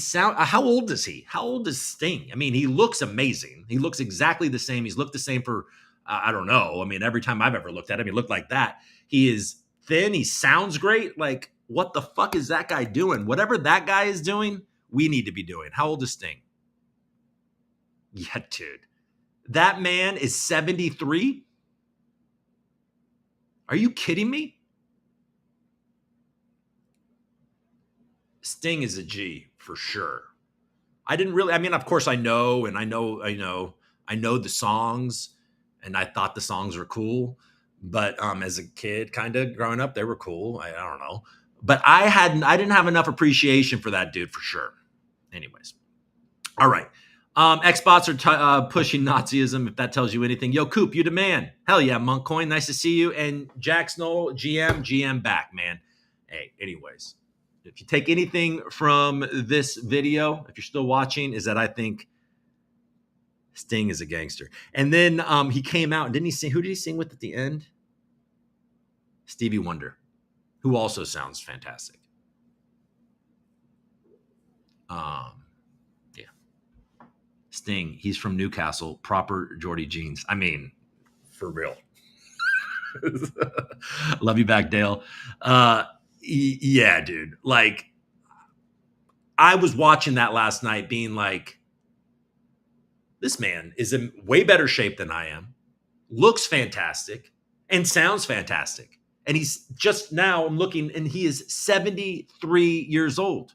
Speaker 1: How old is he? How old is Sting? I mean, he looks amazing. He looks exactly the same. He's looked the same for, I don't know. I mean, every time I've ever looked at him, he looked like that. He is thin. He sounds great. Like, what the fuck is that guy doing? Whatever that guy is doing, we need to be doing. How old is Sting? Yeah, dude. That man is 73? Are you kidding me? Sting is a G for sure. Of course I know the songs, and I thought the songs were cool, but as a kid, kind of growing up, they were cool. I don't know, but I didn't have enough appreciation for that dude for sure. Anyways, all right. Xbots are pushing Nazism, if that tells you anything. Yo, Coop, you the man. Hell yeah, Monkcoin, nice to see you. And Jack Snow, GM back, man. Hey, anyways, if you take anything from this video, if you're still watching, is that I think Sting is a gangster. And then he came out, and didn't he sing? Who did he sing with at the end? Stevie Wonder, who also sounds fantastic. Yeah. Sting, he's from Newcastle, proper Geordie jeans. I mean, for real. Love you back, Dale. Yeah, dude. Like, I was watching that last night being like, this man is in way better shape than I am, looks fantastic, and sounds fantastic. And he's just now, I'm looking, and he is 73 years old.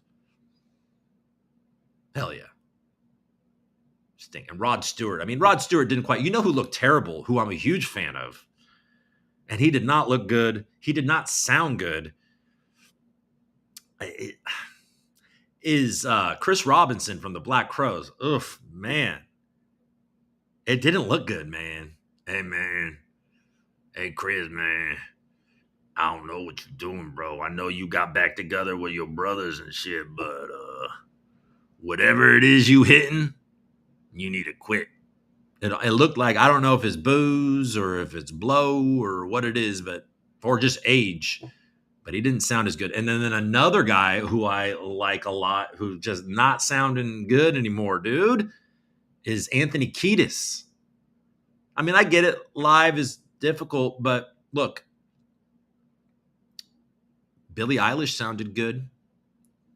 Speaker 1: Hell yeah. Sting. And Rod Stewart. I mean, Rod Stewart didn't quite, who looked terrible, who I'm a huge fan of. And he did not look good. He did not sound good. Is Chris Robinson from the Black Crowes. Oof, man. It didn't look good, man. Hey, man. Hey, Chris, man. I don't know what you're doing, bro. I know you got back together with your brothers and shit, but whatever it is you hitting, you need to quit. It looked like, I don't know if it's booze or if it's blow or what it is, or just age. But he didn't sound as good. And then another guy who I like a lot, who's just not sounding good anymore, dude, is Anthony Kiedis. I mean, I get it. Live is difficult, but look, Billie Eilish sounded good.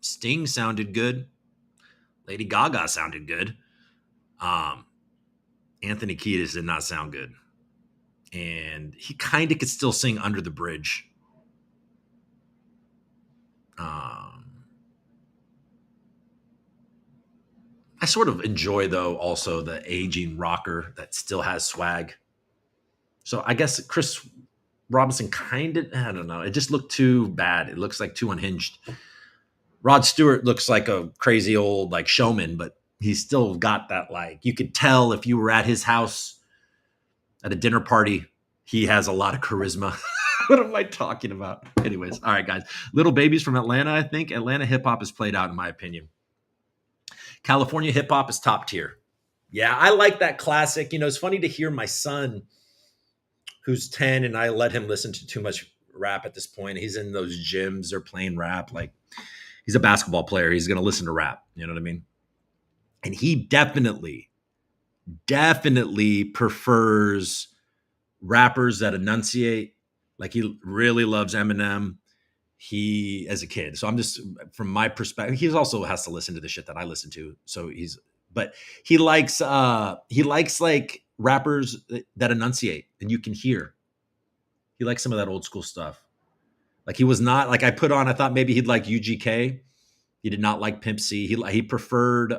Speaker 1: Sting sounded good. Lady Gaga sounded good. Anthony Kiedis did not sound good. And he kind of could still sing Under the Bridge. I sort of enjoy, though, also the aging rocker that still has swag. So I guess Chris Robinson kind of, I don't know. It just looked too bad. It looks like too unhinged. Rod Stewart looks like a crazy old like showman, but he's still got that, like, you could tell if you were at his house at a dinner party, he has a lot of charisma. What am I talking about? Anyways, all right, guys. Little Babies from Atlanta, I think. Atlanta hip-hop is played out, in my opinion. California hip-hop is top tier. Yeah, I like that classic. It's funny to hear my son, who's 10, and I let him listen to too much rap at this point. He's in those gyms. They're playing rap. Like, he's a basketball player. He's going to listen to rap. You know what I mean? And he definitely prefers rappers that enunciate. Like, he really loves Eminem. He, as a kid. So I'm just, from my perspective, he also has to listen to the shit that I listen to. So but he likes like rappers that enunciate and you can hear. He likes some of that old school stuff. Like, he was not, like, I thought maybe he'd like UGK, He did not like Pimp C. He preferred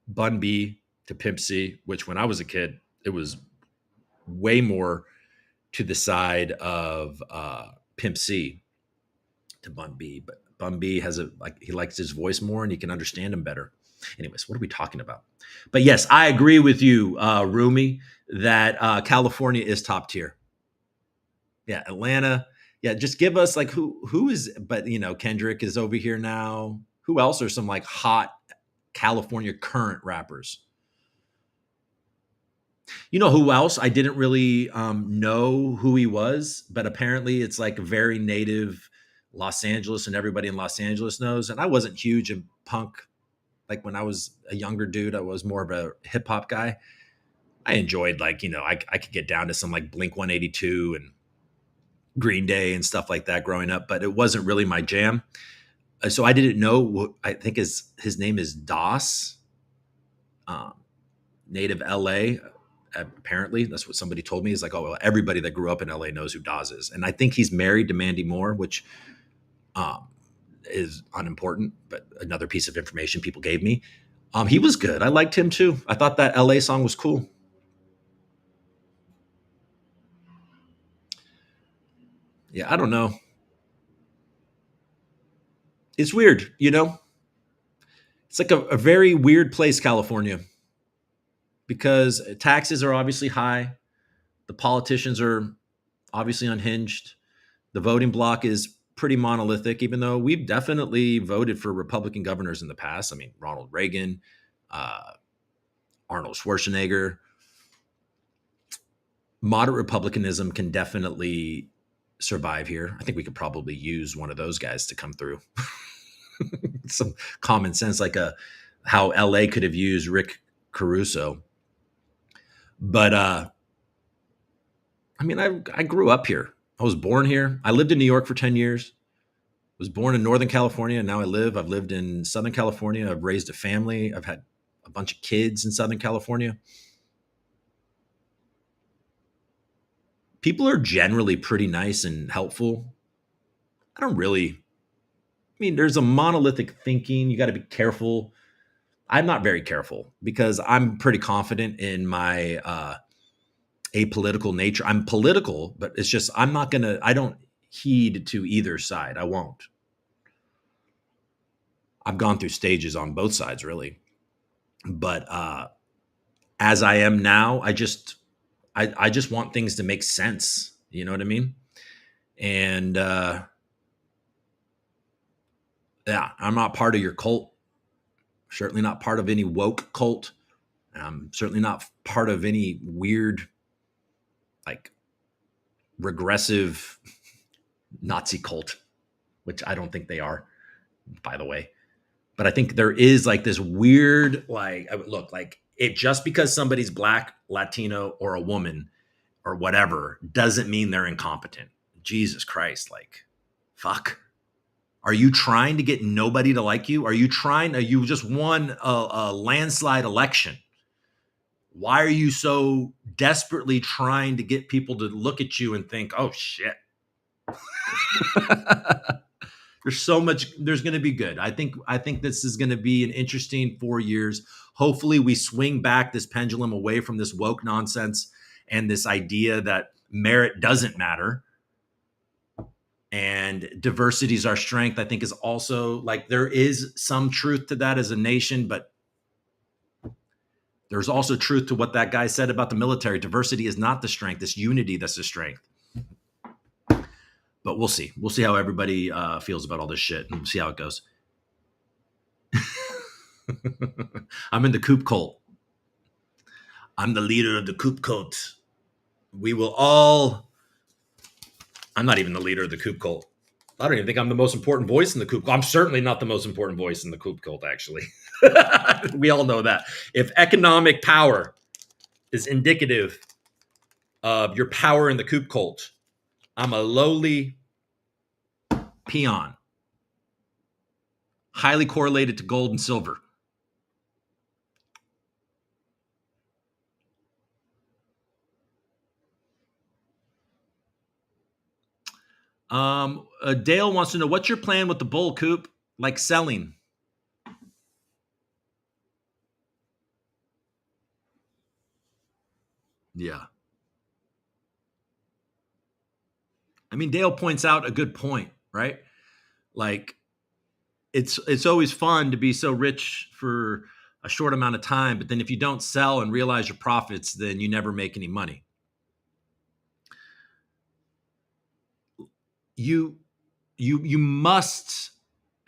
Speaker 1: Bun B to Pimp C, which when I was a kid, it was way more to the side of Pimp C to Bun B. But Bun B has he likes his voice more and you can understand him better. Anyways, what are we talking about? But yes, I agree with you, Rumi, that California is top tier. Yeah, Atlanta. Yeah, just give us like who is, but Kendrick is over here now. Who else are some like hot California current rappers? You know who else? I didn't really know who he was, but apparently it's like very native Los Angeles, and everybody in Los Angeles knows. And I wasn't huge in punk. Like when I was a younger dude, I was more of a hip hop guy. I enjoyed I could get down to some like Blink 182 and Green Day and stuff like that growing up, but it wasn't really my jam. So I didn't know. I think his name is Das, um, native LA. Apparently, that's what somebody told me. Is like, oh, well, everybody that grew up in LA knows who Das is, and I think he's married to Mandy Moore, which um, is unimportant, but another piece of information people gave me. He was good. I liked him too. I thought that LA song was cool. Yeah, I don't know. It's weird, It's like a very weird place, California, because taxes are obviously high. The politicians are obviously unhinged. The voting bloc is pretty monolithic, even though we've definitely voted for Republican governors in the past. I mean, Ronald Reagan, uh, Arnold Schwarzenegger. Moderate Republicanism can definitely survive here. I think we could probably use one of those guys to come through. Some common sense, like how LA could have used Rick Caruso. But I mean, I grew up here. I was born here. I lived in New York for 10 years. Was born in Northern California, and now I've lived in Southern California. I've raised a family. I've had a bunch of kids in Southern California. People are generally pretty nice and helpful. I don't really, there's a monolithic thinking. You got to be careful. I'm not very careful because I'm pretty confident in my apolitical nature. I'm political, but it's just, I don't heed to either side. I won't. I've gone through stages on both sides, really. But as I am now, I just want things to make sense. You know what I mean? And yeah, I'm not part of your cult. Certainly not part of any woke cult. Certainly not part of any weird, like regressive Nazi cult, which I don't think they are, by the way. But I think there is like this weird, like, look, like it just because somebody's black, Latino, or a woman or whatever doesn't mean they're incompetent. Jesus Christ, like, fuck. Are you trying to get nobody to like you? You just won a landslide election. Why are you so desperately trying to get people to look at you and think, oh shit? There's going to be good. I think this is going to be an interesting 4 years. Hopefully we swing back this pendulum away from this woke nonsense and this idea that merit doesn't matter. And diversity is our strength. I think is also like there is some truth to that as a nation, but there's also truth to what that guy said about the military. Diversity is not the strength. It's unity that's the strength. But we'll see. We'll see how everybody feels about all this shit and see how it goes. I'm in the Coup cult. I'm the leader of the Coup cult. I'm not even the leader of the Coup cult. I don't even think I'm the most important voice in the Coup cult. I'm certainly not the most important voice in the Coup cult, actually. We all know that. If economic power is indicative of your power in the Coup cult, I'm a lowly peon, highly correlated to gold and silver. Dale wants to know, what's your plan with the bull, Coop? Like selling? Yeah. I mean, Dale points out a good point, right? Like, it's always fun to be so rich for a short amount of time, but then if you don't sell and realize your profits, then you never make any money. You must,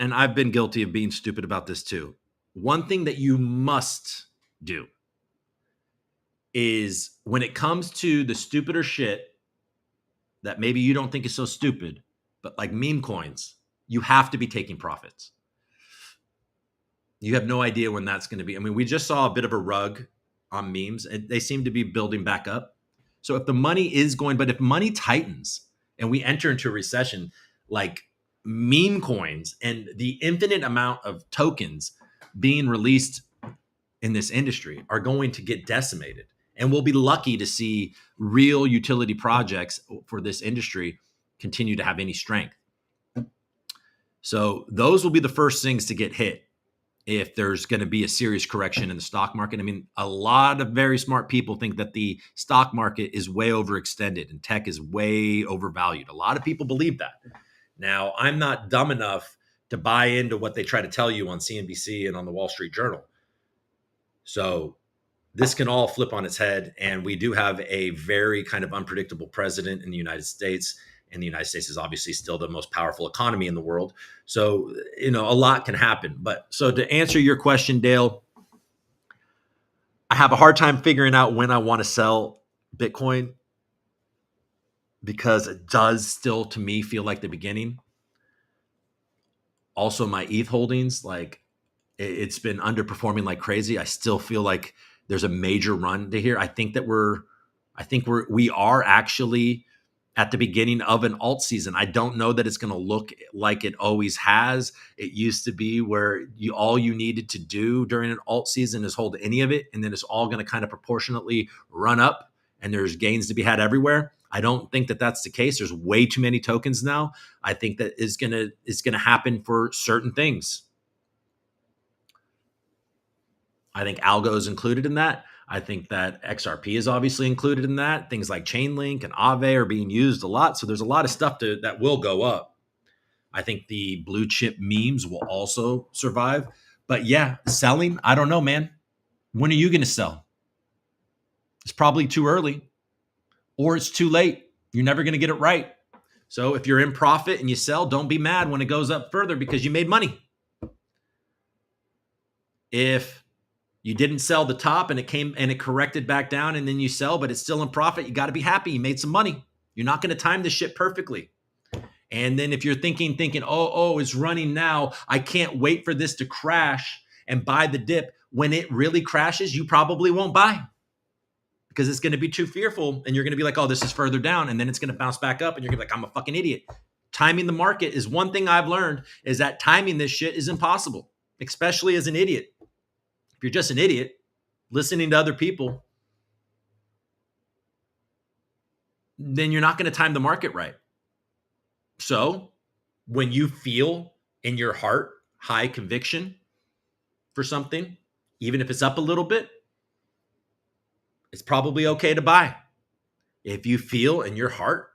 Speaker 1: and I've been guilty of being stupid about this too. One thing that you must do is, when it comes to the stupider shit that maybe you don't think is so stupid, but like meme coins, you have to be taking profits. You have no idea when that's going to be. I mean, we just saw a bit of a rug on memes, and they seem to be building back up. So if the money is going, but if money tightens and we enter into a recession, like meme coins and the infinite amount of tokens being released in this industry are going to get decimated. And we'll be lucky to see real utility projects for this industry continue to have any strength. So those will be the first things to get hit if there's going to be a serious correction in the stock market. I mean, a lot of very smart people think that the stock market is way overextended and tech is way overvalued. A lot of people believe that. Now, I'm not dumb enough to buy into what they try to tell you on CNBC and on the Wall Street Journal. So this can all flip on its head. And we do have a very kind of unpredictable president in the United States. And the United States is obviously still the most powerful economy in the world. So, a lot can happen. But so to answer your question, Dale, I have a hard time figuring out when I want to sell Bitcoin, because it does still, to me, feel like the beginning. Also, my ETH holdings, like, it's been underperforming like crazy. I still feel like there's a major run to here. I think we are actually at the beginning of an alt season. I don't know that it's going to look like it always has. It used to be where all you needed to do during an alt season is hold any of it, and then it's all going to kind of proportionately run up, and there's gains to be had everywhere. I don't think that that's the case. There's way too many tokens now. I think that is going to happen for certain things. I think algo is included in that. I think that XRP is obviously included in that. Things like Chainlink and Aave are being used a lot. So there's a lot of stuff that will go up. I think the blue chip memes will also survive. But yeah, selling, I don't know, man. When are you going to sell? It's probably too early, or it's too late. You're never going to get it right. So if you're in profit and you sell, don't be mad when it goes up further, because you made money. If you didn't sell the top and it corrected back down and then you sell, but it's still in profit, you got to be happy. You made some money. You're not going to time this shit perfectly. And then if you're thinking, oh, it's running now, I can't wait for this to crash and buy the dip. When it really crashes, you probably won't buy, because it's going to be too fearful. And you're going to be like, oh, this is further down. And then it's going to bounce back up. And you're going to be like, I'm a fucking idiot. Timing the market is one thing I've learned, is that timing this shit is impossible, especially as an idiot. If you're just an idiot listening to other people, then you're not going to time the market right. So when you feel in your heart high conviction for something, even if it's up a little bit, it's probably okay to buy. If you feel in your heart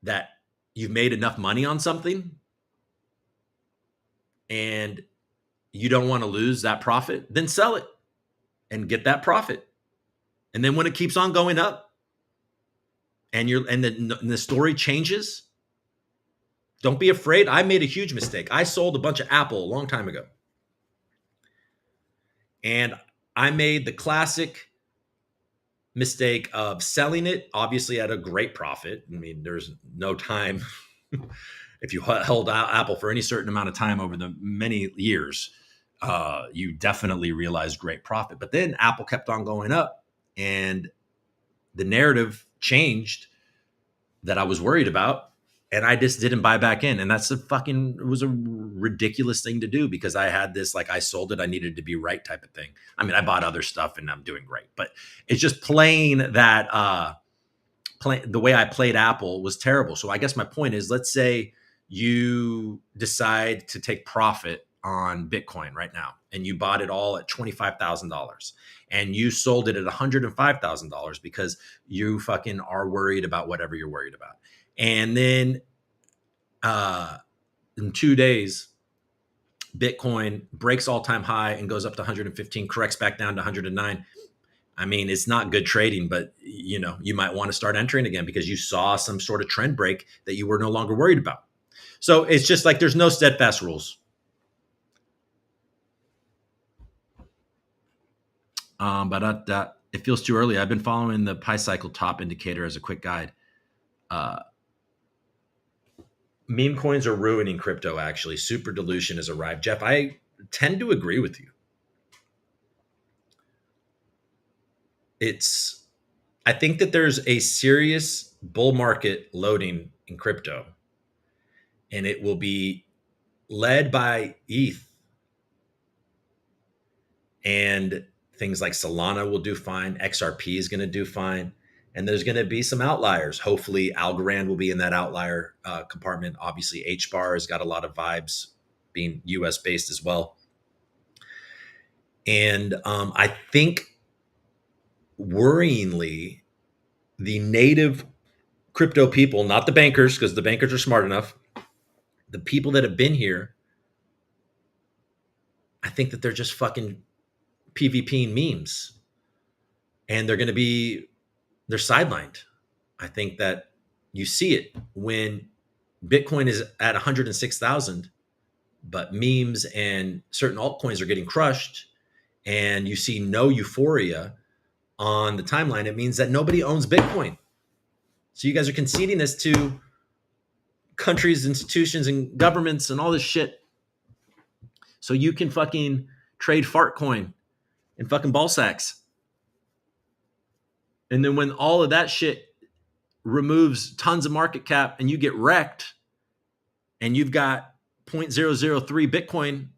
Speaker 1: that you've made enough money on something and you don't want to lose that profit, then sell it and get that profit. And then when it keeps on going up and the story changes, don't be afraid. I made a huge mistake. I sold a bunch of Apple a long time ago. And I made the classic mistake of selling it, obviously at a great profit. I mean, there's no time. If you held Apple for any certain amount of time over the many years, you definitely realized great profit. But then Apple kept on going up, and the narrative changed that I was worried about, and I just didn't buy back in. And it was a ridiculous thing to do, because I had this, like, I sold it, I needed to be right type of thing. I mean, I bought other stuff and I'm doing great, but it's just playing that the way I played Apple was terrible. So I guess my point is, let's say you decide to take profit on Bitcoin right now, and you bought it all at $25,000 and you sold it at $105,000 because you fucking are worried about whatever you're worried about. And then in 2 days, Bitcoin breaks all-time high and goes up to 115, corrects back down to 109. I mean, it's not good trading, but you might want to start entering again because you saw some sort of trend break that you were no longer worried about. So it's just like there's no steadfast rules. But it feels too early. I've been following the Pi Cycle top indicator as a quick guide. Meme coins are ruining crypto, actually. Super dilution has arrived. Jeff, I tend to agree with you. I think that there's a serious bull market loading in crypto, and it will be led by ETH. And things like Solana will do fine. XRP is going to do fine. And there's going to be some outliers. Hopefully, Algorand will be in that outlier compartment. Obviously, HBAR has got a lot of vibes, being US based as well. And I think, worryingly, the native crypto people, not the bankers, because the bankers are smart enough, the people that have been here, I think that they're just fucking PvPing memes. And they're sidelined. I think that you see it when Bitcoin is at 106,000, but memes and certain altcoins are getting crushed, and you see no euphoria on the timeline. It means that nobody owns Bitcoin. So you guys are conceding this to countries, institutions, and governments and all this shit. So you can fucking trade fart coin and fucking ball sacks. And then when all of that shit removes tons of market cap and you get wrecked and you've got 0.003 Bitcoin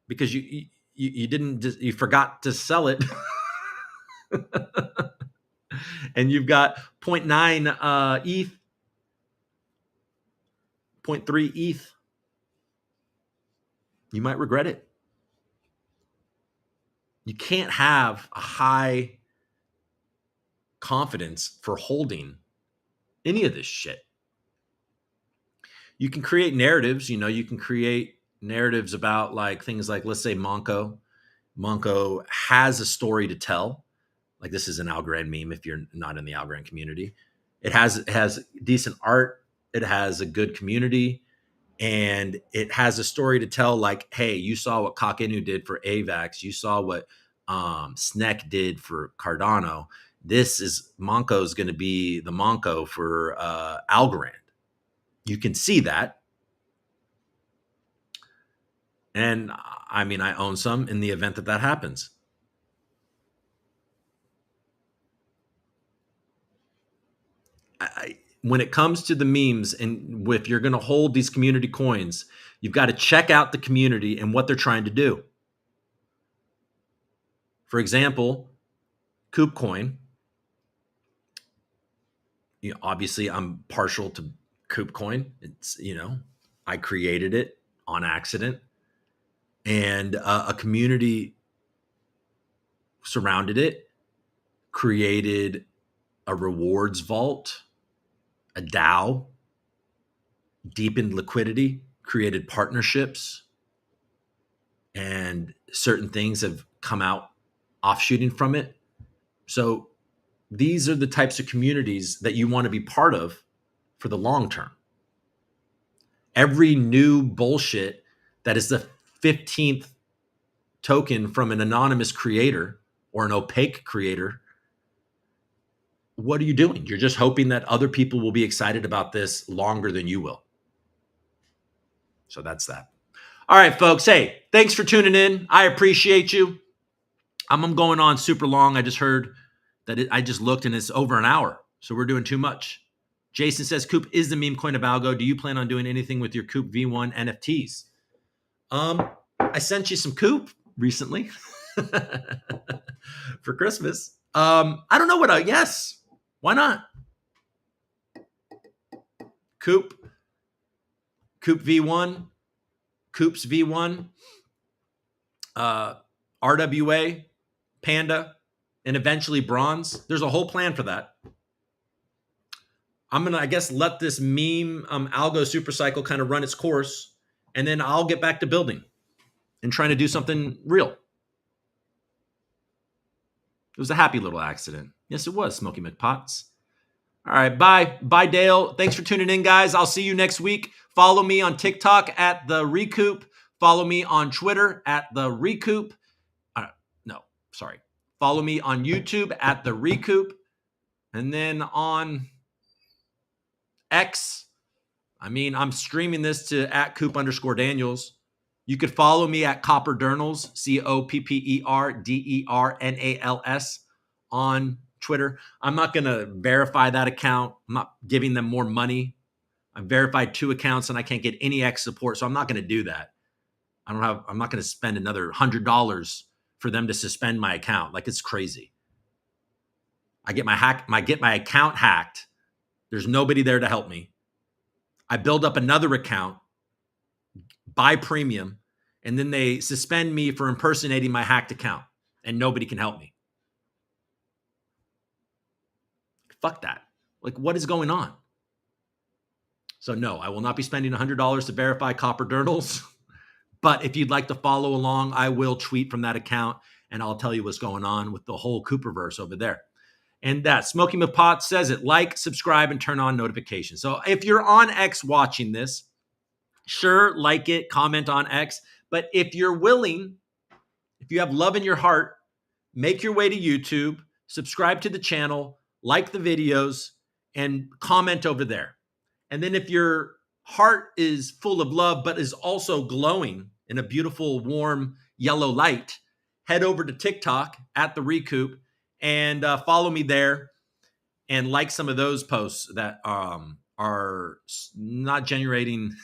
Speaker 1: because you forgot to sell it and you've got 0.9 ETH, 0.3 ETH, you might regret it. You can't have a high confidence for holding any of this shit. You can create narratives, you can create narratives about like things like, let's say Monco has a story to tell. Like, this is an Algorand meme if you're not in the Algorand community. It has decent art, it has a good community, and it has a story to tell. Like, hey, you saw what Kakenu did for AVAX, you saw what Snek did for Cardano. This is Monco's going to be the Monco for Algorand. You can see that. And I mean, I own some in the event that happens. When it comes to the memes, and if you're going to hold these community coins, you've got to check out the community and what they're trying to do. For example, Coup coin. Obviously, I'm partial to Coup coin. It's, I created it on accident, and a community surrounded it, created a rewards vault, a DAO, deepened liquidity, created partnerships, and certain things have come out offshooting from it. So these are the types of communities that you want to be part of for the long term. Every new bullshit that is the 15th token from an anonymous creator or an opaque creator, what are you doing? You're just hoping that other people will be excited about this longer than you will. So that's that. All right, folks. Hey, thanks for tuning in. I appreciate you. I'm going on super long. I just heard that I just looked and it's over an hour. So we're doing too much. Jason says, Coup is the meme coin of algo. Do you plan on doing anything with your Coup V1 NFTs? I sent you some Coup recently for Christmas. I don't know yes. Why not? Coup V1, Coup's V1, RWA, Panda, and eventually Bronze. There's a whole plan for that. I'm going to, I guess, let this meme algo supercycle kind of run its course, and then I'll get back to building and trying to do something real. It was a happy little accident. Yes, it was, Smokey McPots. All right, bye. Bye, Dale. Thanks for tuning in, guys. I'll see you next week. Follow me on TikTok at the ReCoop. Follow me on Twitter at the ReCoop. Follow me on YouTube at the ReCoop. And then on X, I'm streaming this to at Coop_Daniels. You could follow me at Copperdernals, COPPERDERNALS on Twitter. I'm not going to verify that account. I'm not giving them more money. I've verified 2 accounts and I can't get any X support, so I'm not going to do that. I'm not going to spend another $100 for them to suspend my account. Like, it's crazy. I get my account hacked. There's nobody there to help me. I build up another account, buy premium, and then they suspend me for impersonating my hacked account, and nobody can help me. Fuck that. Like, what is going on? So no, I will not be spending $100 to verify Copperdernals. But if you'd like to follow along, I will tweet from that account, and I'll tell you what's going on with the whole Cooperverse over there. And that Smokey McPot says it. Like, subscribe, and turn on notifications. So if you're on X watching this, sure, like it, comment on X. But if you're willing, if you have love in your heart, make your way to YouTube, subscribe to the channel, like the videos, and comment over there. And then if your heart is full of love, but is also glowing in a beautiful, warm yellow light, head over to TikTok at the ReCoop and follow me there and like some of those posts that are not generating